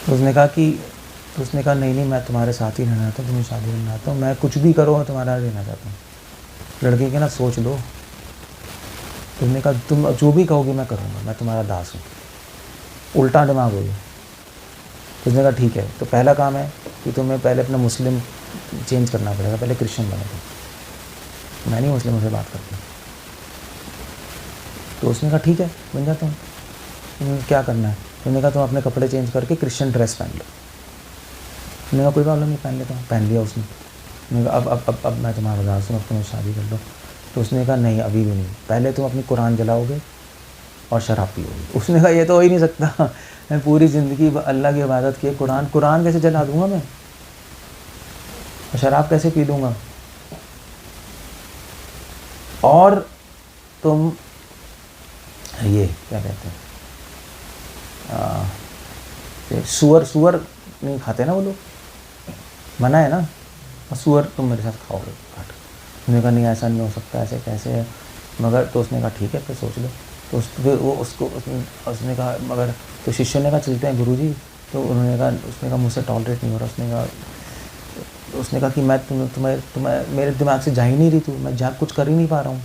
तो उसने कहा नहीं मैं तुम्हारे साथ ही रहना चाहता हूँ, तुम्हें शादी करना चाहता हूँ, मैं कुछ भी करो मैं तुम्हारा रहना चाहता हूँ। लड़के के ना सोच लो। तो उसने कहा तुम जो भी कहोगे मैं करूँगा, मैं तुम्हारा दास हूँ। उल्टा दिमाग हो गया। तो उसने कहा ठीक है, तो पहला काम है कि तुम्हें पहले अपना मुस्लिम चेंज करना पड़ेगा, पहले क्रिश्चियन बनो तुम, मैं नहीं मुस्लिमों से बात करती। तो उसने कहा ठीक है बन जाता हूँ। तुमने क्या करना है? उसने कहा तुम अपने कपड़े चेंज करके क्रिश्चियन ड्रेस पहन लो। उसने कहा कोई प्रॉब्लम नहीं पहन लेता हूँ। पहन लिया उसने। उसने कहा अब मैं तुम्हारा दास हूँ, अब तुम्हें शादी कर लो। तो उसने कहा नहीं अभी भी नहीं, पहले तुम अपनी कुरान जलाओगे और शराब पियोगे। उसने कहा ये तो हो ही नहीं सकता, मैं पूरी ज़िंदगी अल्लाह की इबादत की, कुरान कैसे जला दूंगा मैं, और शराब कैसे पी लूँगा? और तुम ये क्या कहते हैं सूअर नहीं खाते ना वो लोग, मना है ना, और सूअर तुम मेरे साथ खाओगे काट। उसने कहा नहीं ऐसा नहीं हो सकता, ऐसे कैसे है? मगर तो उसने कहा ठीक है फिर सोच लो। तो फिर वो उसने कहा मगर, तो शिष्य ने कहा चलते हैं गुरुजी। तो उसने कहा मुझसे टॉलरेट नहीं हो रहा। उसने कहा कि मैं तुम्हें मेरे दिमाग से जा ही नहीं रही, तू मैं कुछ कर ही नहीं पा रहा हूँ,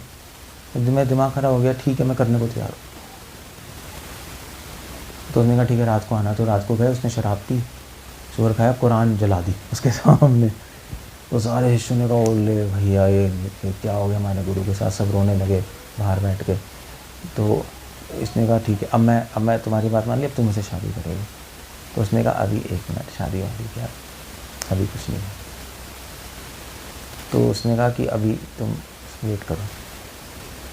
मेरा दिमाग ख़राब हो गया। ठीक है मैं करने को तैयार हूँ। तो उसने कहा ठीक है रात को आना। तो रात को गए, उसने शराब पी, सूअर खाया, कुरान जला दी उसके सामने। तो सारे शिष्यों ने कहा ओले भैया ये क्या हो गया हमारे गुरु के साथ, सब रोने लगे बाहर बैठ के। तो इसने कहा ठीक है अब मैं तुम्हारी बात मान ली, अब तुम मुझसे शादी करोगे? तो उसने कहा अभी 1 मिनट, शादी वादी क्या, अभी कुछ नहीं है। तो उसने कहा कि अभी तुम वेट करो।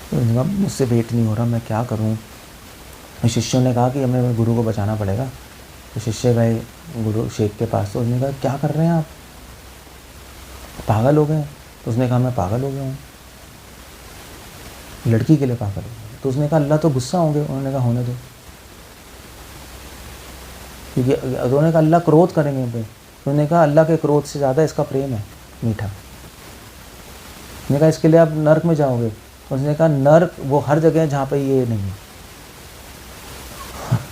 तो उसने कहा मुझसे वेट नहीं हो रहा, मैं क्या करूँ? शिष्यों ने कहा कि हमें गुरु को बचाना पड़ेगा। तो शिष्य गए गुरु शेख के पास। तो उसने कहा क्या कर रहे हैं आप, पागल हो गए? तो उसने कहा मैं पागल हो गया हूँ, लड़की के लिए पागल हो गया। तो उसने कहा अल्लाह तो गुस्सा होंगे। उन्होंने कहा होने दो, क्योंकि उन्होंने कहा अल्लाह क्रोध करेंगे पे। उन्होंने कहा अल्लाह के क्रोध से ज़्यादा इसका प्रेम है मीठा। उसने कहा इसके लिए आप नर्क में जाओगे। उसने कहा नर्क वो हर जगह है जहाँ पर ये नहीं है।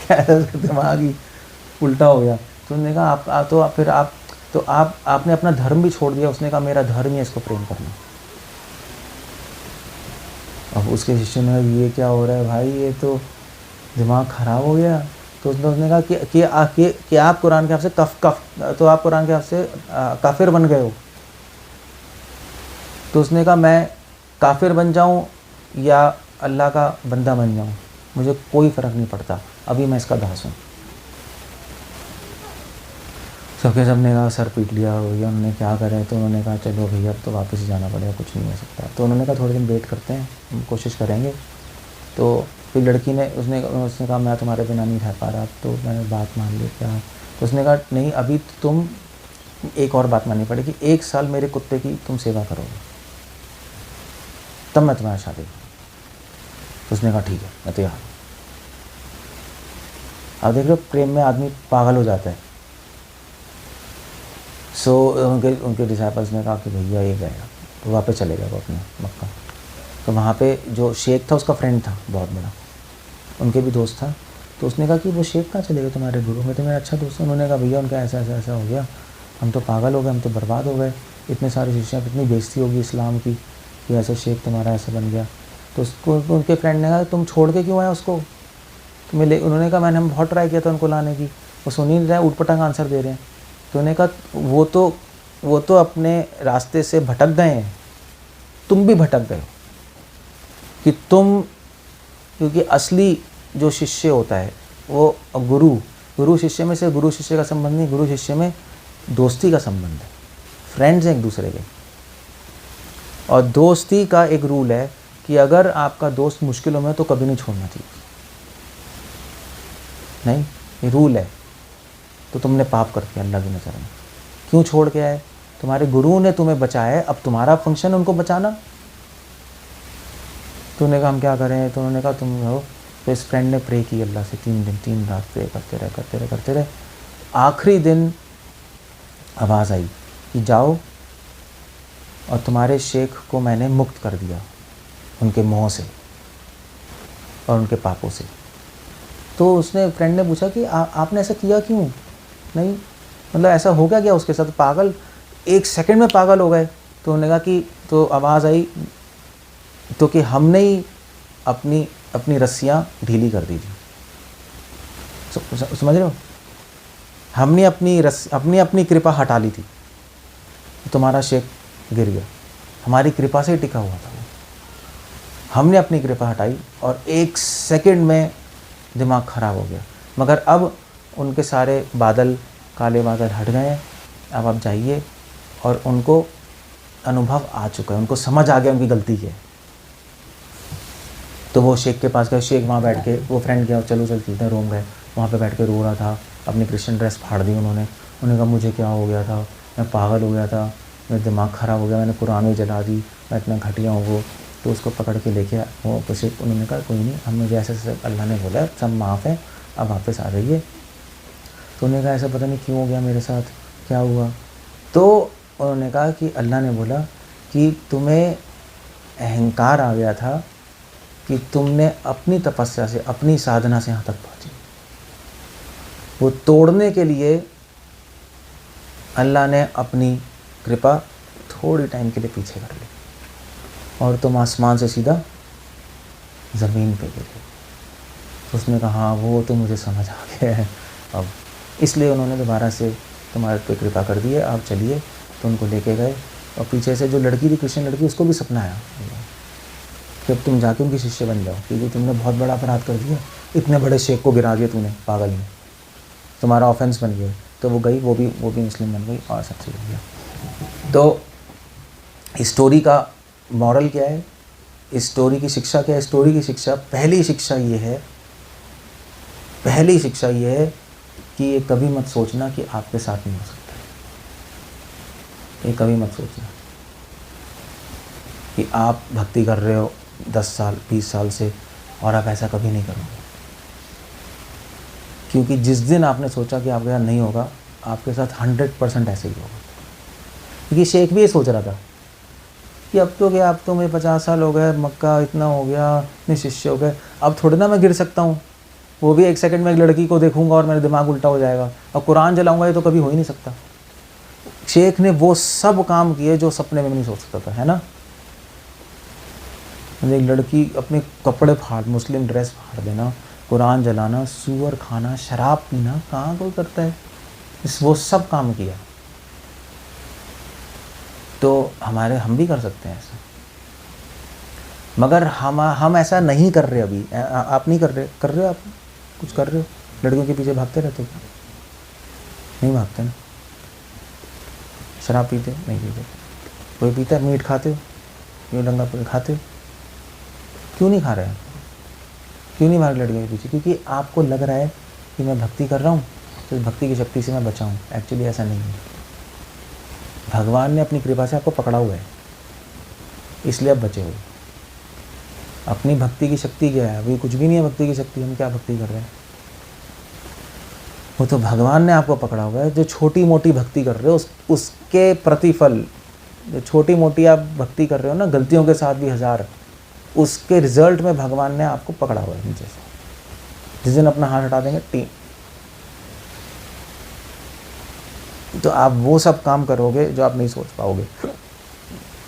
क्या दिमाग ही उल्टा हो गया। तो उन्होंने कहा आपने अपना धर्म भी छोड़ दिया। उसने कहा मेरा धर्म ही है इसको प्रेम करना। अब उसके शिष्य ने ये क्या हो रहा है भाई, ये तो दिमाग ख़राब हो गया। तो उसने कहा कि आप कुरान के हिसाब से तो आप कुरान के हिसाब से काफिर बन गए हो। तो उसने कहा मैं काफिर बन जाऊं या अल्लाह का बंदा बन जाऊं, मुझे कोई फ़र्क नहीं पड़ता, अभी मैं इसका दास हूँ। सबके सबने कहा सर पीट लिया भैया, उन्होंने क्या करें। तो उन्होंने कहा चलो भैया अब तो वापस ही जाना पड़ेगा, कुछ नहीं हो सकता। तो उन्होंने कहा थोड़े दिन वेट करते हैं, हम कोशिश करेंगे। तो फिर लड़की ने उसने कहा मैं तुम्हारे बिना नहीं रह पा रहा। तो मैंने बात मान ली क्या। तो उसने कहा नहीं अभी तुम एक और बात माननी पड़ेगी, 1 साल मेरे कुत्ते की तुम सेवा करोगे तब मैं तुम्हारा शादी करूँगा। तो उसने कहा ठीक है मैं तैयार हूँ। अब देख लो प्रेम में आदमी पागल हो जाता है। सो उनके डिसाइपल्स ने कहा कि भैया ये गएगा, तो वापस चले गए वो अपने मक्का। तो वहाँ पे जो शेख था उसका फ्रेंड था बहुत बड़ा, उनके भी दोस्त था। तो उसने कहा कि वो शेख कहाँ चले गए तुम्हारे गुरु में, तो मेरा अच्छा दोस्त है। उन्होंने कहा भैया उनका ऐसा हो गया, हम तो पागल हो गए, हम तो बर्बाद हो गए, इतने सारे शिष्य, इतनी बेइज्जती होगी इस्लाम की कि ऐसा शेख तुम्हारा ऐसा बन गया। तो उसको उनके फ्रेंड ने कहा तुम छोड़ के क्यों आए उसको, तुम्हें उन्होंने कहा हम बहुत ट्राई किया था उनको लाने की, वो सुन ही नहीं रहे, ऊटपटांग आंसर दे रहे हैं। तो उन्होंने कहा वो तो अपने रास्ते से भटक गए हैं, तुम भी भटक गए कि क्योंकि असली जो शिष्य होता है वो गुरु शिष्य में से गुरु शिष्य का संबंध नहीं, गुरु शिष्य में दोस्ती का संबंध है, फ्रेंड्स हैं एक दूसरे के। और दोस्ती का एक रूल है कि अगर आपका दोस्त मुश्किलों में तो कभी नहीं छोड़ना चाहिए, नहीं ये रूल है। तो तुमने पाप कर दिया अल्लाह की नज़र में, क्यों छोड़ के आए? तुम्हारे गुरु ने तुम्हें बचाया है, अब तुम्हारा फंक्शन उनको बचाना। तो उन्होंने कहा हम क्या करें? तो उन्होंने कहा तुम रहो। तो इस फ्रेंड ने प्रे की अल्लाह से 3 दिन 3 रात प्रे करते रहे। आखिरी दिन आवाज़ आई कि जाओ और तुम्हारे शेख को मैंने मुक्त कर दिया उनके मोह से और उनके पापों से। तो उसने फ्रेंड ने पूछा कि आपने ऐसा किया क्यों? नहीं मतलब ऐसा हो गया क्या उसके साथ? पागल 1 सेकंड में पागल हो गए। तो उन्होंने कहा कि तो आवाज़ आई तो कि हमने ही अपनी रस्सियाँ ढीली कर दी थी। समझ रहे हो? हमने अपनी कृपा हटा ली थी। तुम्हारा शेख गिर गया, हमारी कृपा से ही टिका हुआ था वो। हमने अपनी कृपा हटाई और 1 सेकंड में दिमाग ख़राब हो गया। मगर अब उनके सारे बादल, काले बादल हट गए हैं। अब आप जाइए और उनको अनुभव आ चुका है, उनको समझ आ गया उनकी गलती क्या है। तो वो शेख के पास गए। शेख वहाँ बैठ के, वो फ्रेंड गया, चलो चलते हैं, रूम गए। वहाँ पे बैठ के रो रहा था। अपनी क्रिश्चियन ड्रेस फाड़ दी उन्होंने कहा मुझे क्या हो गया था, मैं पागल हो गया था, मेरा दिमाग ख़राब हो गया, मैंने कुरान ही जला दी, मैं इतना घटिया हूँ वो। तो उसको पकड़ के लेके वो कुछ, उन्होंने कहा कोई नहीं, हम मुझे ऐसे अल्लाह ने बोला सब माफ़ है, अब वापस आ जाइए। तो उन्होंने कहा ऐसा पता नहीं क्यों हो गया मेरे साथ, क्या हुआ? तो उन्होंने कहा कि अल्लाह ने बोला कि तुम्हें अहंकार आ गया था कि तुमने अपनी तपस्या से, अपनी साधना से यहाँ तक पहुँचे। वो तोड़ने के लिए अल्लाह ने अपनी कृपा थोड़ी टाइम के लिए पीछे कर ली और तुम आसमान से सीधा ज़मीन पे गिरे। तो उसने कहा हाँ वो तो मुझे समझ आ गया है अब, इसलिए उन्होंने दोबारा से तुम्हारे पे कृपा कर दी है, आप चलिए। तो उनको लेके गए और पीछे से जो लड़की थी, क्रिश्चियन लड़की, उसको भी सपना आया कि अब तुम जाके उनकी शिष्य बन जाओ, क्योंकि तुमने बहुत बड़ा अपराध कर दिया, इतने बड़े शेख को गिरा दिया तूने, पागल ने, तुम्हारा ऑफेंस बन गया। तो वो गई, वो भी मुस्लिम बन गई और सब चीज़ हो गया। तो स्टोरी का मॉरल क्या है? इस स्टोरी की शिक्षा क्या है? स्टोरी की शिक्षा, पहली शिक्षा ये है कि ये कभी मत सोचना कि आपके साथ नहीं हो सकता। ये कभी मत सोचना कि आप भक्ति कर रहे हो 10 साल 20 साल से और आप ऐसा कभी नहीं करोगे, क्योंकि जिस दिन आपने सोचा कि आपके साथ नहीं होगा, आपके साथ 100% ऐसे ही होगा। क्योंकि शेख भी ये सोच रहा था कि अब तो क्या, अब तो मेरे 50 साल हो गए, मक्का इतना हो गया, इतने शिष्य हो गए, अब थोड़ी ना मैं गिर सकता हूँ। वो भी 1 सेकंड में एक लड़की को देखूंगा और मेरा दिमाग उल्टा हो जाएगा, और कुरान जलाऊंगा, ये तो कभी हो ही नहीं सकता। शेख ने वो सब काम किए जो सपने में नहीं सोच सकता था, है ना। एक लड़की अपने कपड़े फाड़, मुस्लिम ड्रेस फाड़ देना, कुरान जलाना, सूअर खाना, शराब पीना, कहाँ कोई करता है? वो सब काम किया। तो हम भी कर सकते हैं ऐसा, मगर हम ऐसा नहीं कर रहे अभी। आप नहीं कर रहे आप कुछ कर रहे हो? लड़कियों के पीछे भागते रहते हो? नहीं भागते ना। शराब पीते हो? नहीं पीते। कोई पीता है? मीट खाते हो? यूँ लंगा पूरी खाते हो? क्यों नहीं खा रहे हैं? क्यों नहीं भाग लड़कियों के पीछे? क्योंकि आपको लग रहा है कि मैं भक्ति कर रहा हूँ तो इस भक्ति की शक्ति से मैं बचा हूँ। एक्चुअली ऐसा नहीं है। भगवान ने अपनी कृपा से आपको पकड़ा हुआ है, इसलिए आप बचे हुए। अपनी भक्ति की शक्ति क्या है? अभी कुछ भी नहीं है भक्ति की शक्ति। हम क्या भक्ति कर रहे हैं? वो तो भगवान ने आपको पकड़ा हुआ है। जो छोटी मोटी भक्ति कर रहे हो उसके प्रतिफल, जो छोटी मोटी आप भक्ति कर रहे हो ना, गलतियों के साथ भी 1000, उसके रिजल्ट में भगवान ने आपको पकड़ा हुआ है नीचे से। जिस दिन अपना हाथ हटा देंगे टीम, तो आप वो सब काम करोगे जो आप नहीं सोच पाओगे।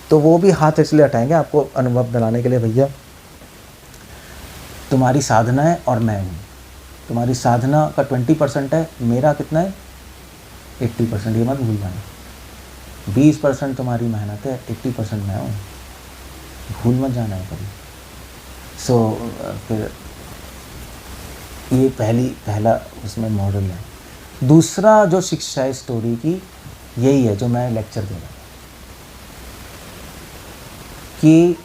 तो वो भी हाथ इसलिए हटाएंगे आपको अनुभव दिलाने के लिए, भैया तुम्हारी साधना है और मैं हूँ। तुम्हारी साधना का 20% है, मेरा कितना है? 80%। ये मत भूल जाना। 20% तुम्हारी मेहनत है, 80% मैं हूँ, भूल मत जाना है कभी। फिर ये पहला उसमें मॉडल है। दूसरा जो शिक्षा है स्टोरी की, यही है जो मैं लेक्चर दे रहा हूँ, कि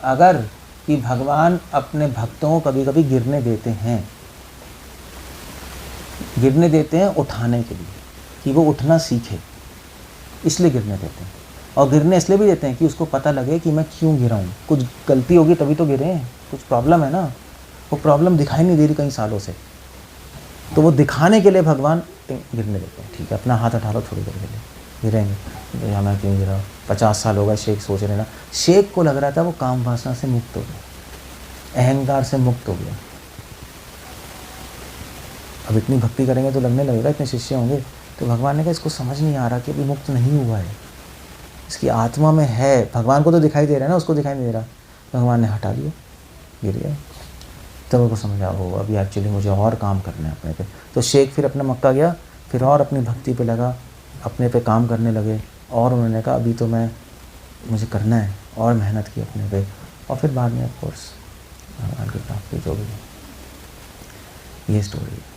अगर कि भगवान अपने भक्तों को कभी कभी गिरने देते हैं उठाने के लिए, कि वो उठना सीखे। इसलिए गिरने देते हैं। और गिरने इसलिए भी देते हैं कि उसको पता लगे कि मैं क्यों गिरा हूँ, कुछ गलती होगी तभी तो गिरे हैं, कुछ प्रॉब्लम है ना, वो प्रॉब्लम दिखाई नहीं दे रही कई सालों से, तो वो दिखाने के लिए भगवान गिरने देते हैं। ठीक है, अपना हाथ उठा लो थोड़ी देर के लिए, गिरेंगे, भैया मैं क्यों गिरा, 50 साल हो गए शेख सोच रहे ना। शेख को लग रहा था वो काम वासना से मुक्त हो गया, अहंकार से मुक्त हो गया। अब इतनी भक्ति करेंगे तो लगने लगेगा, इतने शिष्य होंगे, तो भगवान ने कहा इसको समझ नहीं आ रहा कि अभी मुक्त नहीं हुआ है, इसकी आत्मा में है, भगवान को तो दिखाई दे रहा है ना, उसको दिखाई नहीं दे रहा। भगवान ने हटा लिया, गिर गया। तब उनको समझा हो अभी एक्चुअली मुझे और काम करना है अपने पे। तो शेख फिर अपना मक्का गया, फिर और अपनी भक्ति पे लगा, अपने पे काम करने लगे, और उन्होंने कहा अभी तो मुझे करना है, और मेहनत की अपने पे, और फिर बाद में ऑफकोर्स भगवान की प्राप्ति जो भी है। ये स्टोरी है।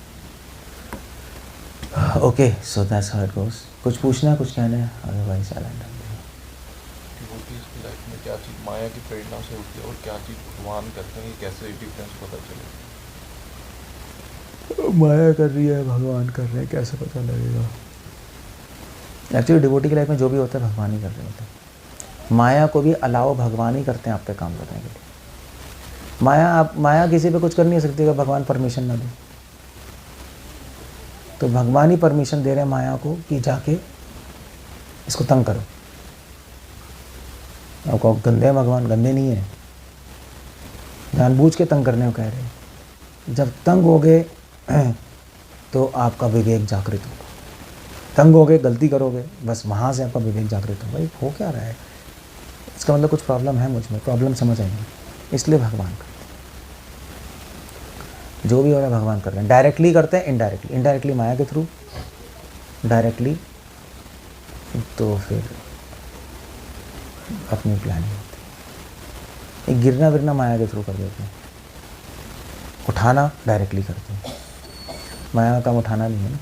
Okay, so that's how it goes. कुछ पूछना है, कुछ कहना है, अदरवाइज आई एम डिवोटीज की लाइफ में क्या चीज़ माया की प्रेरणा से होती है और क्या चीज़ भगवान करते हैं, कैसे डिफरेंस पता चले? माया कर रही है, भगवान कर रहे हैं, कैसे पता लगेगा? एक्चुअली डिवोटी की लाइफ में जो भी होता है भगवान ही कर रहे होते हैं। माया को भी अलाउ भगवान ही करते हैं आप पे काम करने के लिए। माया किसी पे कुछ कर नहीं सकती अगर भगवान परमिशन ना दे। तो भगवान ही परमिशन दे रहे हैं माया को कि जाके इसको तंग करो। आपको गंदे हैं भगवान? गंदे नहीं है, जानबूझ के तंग करने को कह रहे हैं। जब तंग हो गए तो आपका विवेक जागृत होगा। तंग हो गए, गलती करोगे, बस वहाँ से आपका विवेक जागृत होगा, भाई हो क्या रहा है, इसका मतलब कुछ प्रॉब्लम है मुझ में, प्रॉब्लम समझ आएंगे। इसलिए भगवान करते हैं, जो भी हो रहा है भगवान कर रहे हैं। डायरेक्टली करते हैं, इनडायरेक्टली। इनडायरेक्टली माया के थ्रू, डायरेक्टली तो फिर अपनी प्लानिंग होती है। एक गिरना विरना माया के थ्रू कर देते हैं, उठाना डायरेक्टली करते हैं। माया का काम उठाना नहीं है ना,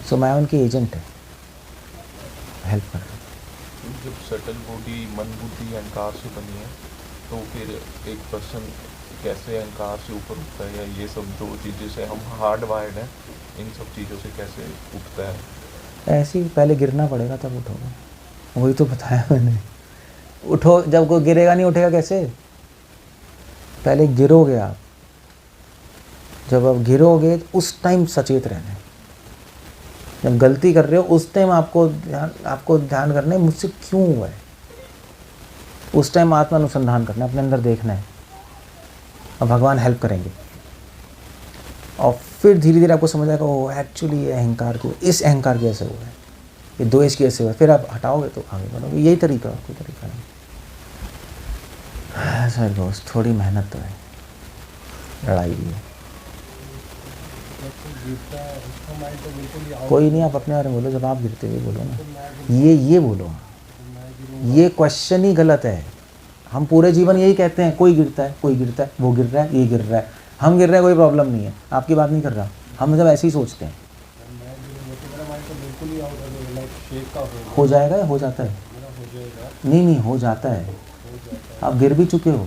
सो माया उनकी एजेंट है, हेल्प कर रहे हैं। जब सटल बॉडी मन बुद्धि अहंकार से बनी है तो फिर एक पर्सन कैसे अहंकार से ऊपर उठता है, या ये सब जो चीज़ें से हम हार्ड वायर्ड हैं, इन सब चीज़ों से कैसे उठता है? ऐसे ही पहले गिरना पड़ेगा तब उठोगे, वही तो बताया मैंने। उठो, जब कोई गिरेगा नहीं उठेगा कैसे? पहले गिरोगे आप, जब आप गिरोगे तो उस टाइम सचेत रहना है। जब गलती कर रहे हो उस टाइम आपको ध्यान करना है मुझसे क्यों हुआ है, उस टाइम आत्मानुसंधान करना है, अपने अंदर देखना है, और भगवान हेल्प करेंगे। और फिर धीरे धीरे आपको समझ आएगा वो एक्चुअली ये अहंकार की, इस अहंकार की ऐसे हुआ है, ये द्वेष की ऐसे हुआ है, फिर आप हटाओगे तो आगे बढ़ोगे। यही तरीका, कोई तरीका नहीं। ऐसा दोस्त, थोड़ी मेहनत तो है, लड़ाई भी है। कोई नहीं, आप अपने बारे में बोलो, जब आप गिरते हुए बोलो ना, ये बोलो, ये क्वेश्चन ही गलत है। हम पूरे जीवन यही कहते हैं, कोई गिरता है, कोई गिरता है, वो गिर रहा है, ये गिर रहा है, हम गिर रहे हैं, कोई प्रॉब्लम नहीं है। आपकी बात नहीं कर रहा, हम मतलब ऐसे ही सोचते हैं। हो जाएगा, हो जाता है, नहीं हो जाता है। आप गिर भी चुके हो,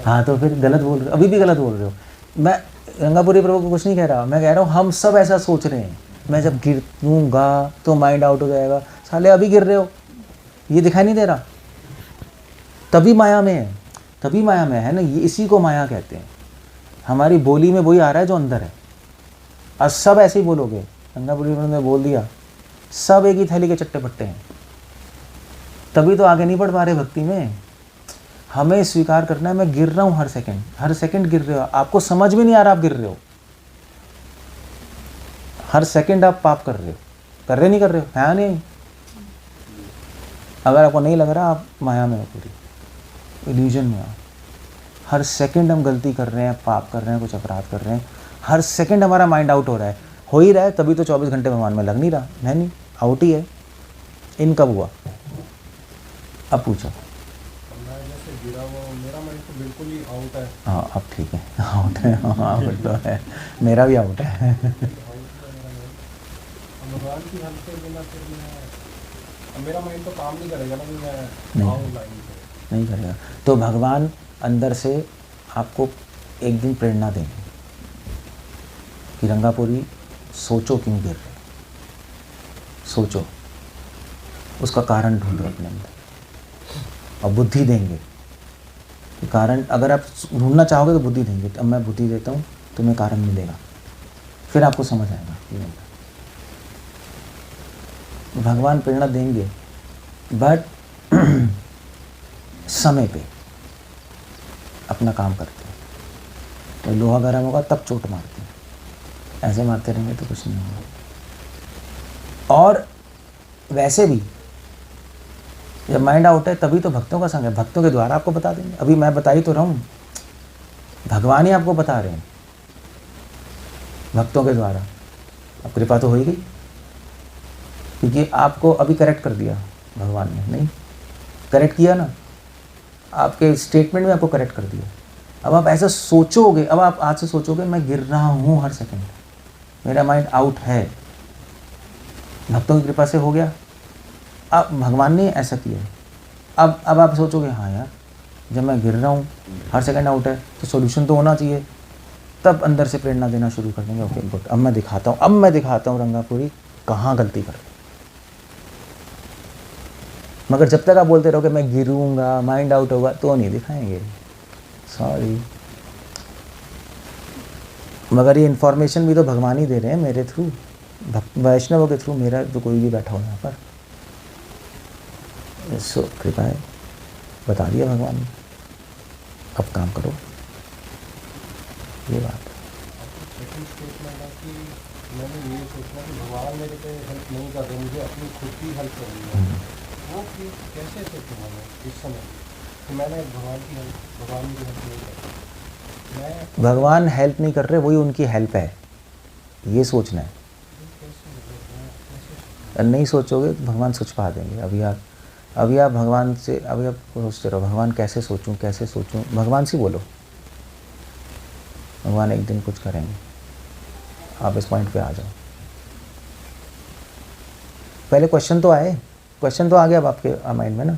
हाँ, तो फिर गलत बोल रहे हो, अभी भी गलत बोल रहे हो। मैं रंगापुरी प्रभु को कुछ नहीं कह रहा, मैं कह रहा हूँ हम सब ऐसा सोच रहे हैं, मैं जब गिरूंगा तो माइंड आउट हो जाएगा। साले अभी गिर रहे हो, ये दिखाई नहीं दे रहा, तभी माया में है, तभी माया में है ना, ये इसी को माया कहते हैं। हमारी बोली में वही आ रहा है जो अंदर है, और सब ऐसे ही बोलोगे। रंगापुरी प्रभु ने बोल दिया, सब एक ही थैली के चट्टे पट्टे हैं, तभी तो आगे नहीं बढ़ पा रहे भक्ति में। हमें स्वीकार करना है मैं गिर रहा हूँ, हर सेकंड गिर रहे हो, आपको समझ में नहीं आ रहा आप गिर रहे हो, हर सेकंड आप पाप कर रहे हो, कर रहे नहीं कर रहे हो, है नहीं? अगर आपको नहीं लग रहा आप माया में हो, पूरी इल्यूजन में हो। हर सेकंड हम गलती कर रहे हैं, पाप कर रहे हैं, कुछ अपराध कर रहे हैं, हर सेकंड हमारा माइंड आउट हो रहा है, हो ही रहा है, तभी तो 24 घंटे भगवान में लग नहीं रहा है, नहीं आउट ही है। इन कब हुआ? अब पूछो। मेरा माइंड तो बिल्कुल ही आउट है। हाँ, अब ठीक है, आउट है, हाँ आउट तो है, मेरा भी आउट है। भगवान की हेल्प के बिना फिर मेरा माइंड तो काम नहीं करेगा ना, नहीं, लाइन पे नहीं करेगा। तो भगवान अंदर से आपको एक दिन प्रेरणा देंगे कि रंगापुरी सोचो क्यों गिर रहे, सोचो, उसका कारण ढूंढो अपने अंदर और बुद्धि देंगे। कारण अगर आप ढूंढना चाहोगे तो बुद्धि देंगे। अब मैं बुद्धि देता हूँ, तुम्हें कारण मिलेगा, फिर आपको समझ आएगा जीवन का। भगवान प्रेरणा देंगे, बट समय पे अपना काम करते हैं। तो लोहा गर्म होगा तब चोट मारते हैं, ऐसे मारते रहेंगे तो कुछ नहीं होगा। और वैसे भी जब माइंड आउट है तभी तो भक्तों का संग है, भक्तों के द्वारा आपको बता देंगे। अभी मैं बता ही तो रहा हूँ, भगवान ही आपको बता रहे हैं भक्तों के द्वारा। अब कृपा तो हो ही गई, क्योंकि आपको अभी करेक्ट कर दिया भगवान ने। नहीं करेक्ट किया ना, आपके स्टेटमेंट में आपको करेक्ट कर दिया। अब आप ऐसा सोचोगे, अब आप आज से सोचोगे मैं गिर रहा हूँ हर सेकंड, मेरा माइंड आउट है, भक्तों की कृपा से हो गया। अब भगवान ने ऐसा किया है। अब आप सोचोगे हाँ यार, जब मैं गिर रहा हूँ हर सेकंड आउट है तो सॉल्यूशन तो होना चाहिए। तब अंदर से प्रेरणा देना शुरू कर देंगे। ओके गुड, अब मैं दिखाता हूँ रंगापुरी कहाँ गलती कर रही। मगर जब तक आप बोलते रहोगे मैं गिरूंगा, माइंड आउट होगा, तो नहीं दिखाएंगे, सॉरी। मगर ये इन्फॉर्मेशन भी तो भगवान ही दे रहे हैं मेरे थ्रू, वैष्णवों के थ्रू, मेरा तो कोई भी बैठा हो यहाँ पर। सो कृपा है, बता दिया भगवान ने, अब काम करो, ये बात। सेकंड स्टेटमेंट है कि मैंने ये सोचना कि भगवान मेरे पे हेल्प नहीं कर रहे, मुझे अपनी खुद की हेल्प करनी है। वो कि कैसे सोचूँ मैंने इस समय कि मैंने भगवान की हेल्प नहीं कर मैं भगवान हेल्प नहीं कर रहे, वही उनकी हेल्प है, ये सोचना है। नहीं सोचोगे तो भगवान सोच पा देंगे। अभी आप भगवान से, अभी आप सोचते रहो भगवान कैसे सोचूं, भगवान से बोलो, भगवान एक दिन कुछ करेंगे। आप इस पॉइंट पे आ जाओ। पहले क्वेश्चन तो आ गया अब आपके माइंड में ना।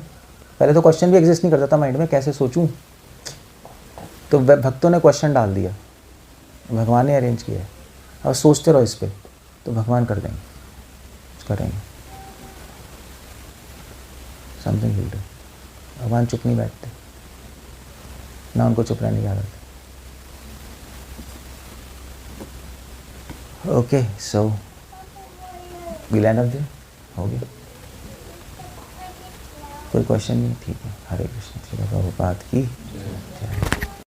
पहले तो क्वेश्चन भी एग्जिस्ट नहीं करता था माइंड में, कैसे सोचूं, तो भक्तों ने क्वेश्चन डाल दिया, भगवान ने अरेंज किया है। अब सोचते रहो इस पे, तो भगवान कर देंगे, कुछ करेंगे, समथिंग विल डू। भगवान चुप नहीं बैठते ना, उनको चुप रहने की आदत है। Okay, so we land of there, हो गया, कोई क्वेश्चन नहीं, ठीक है। हरे कृष्ण, श्री प्रभुपाद की जय।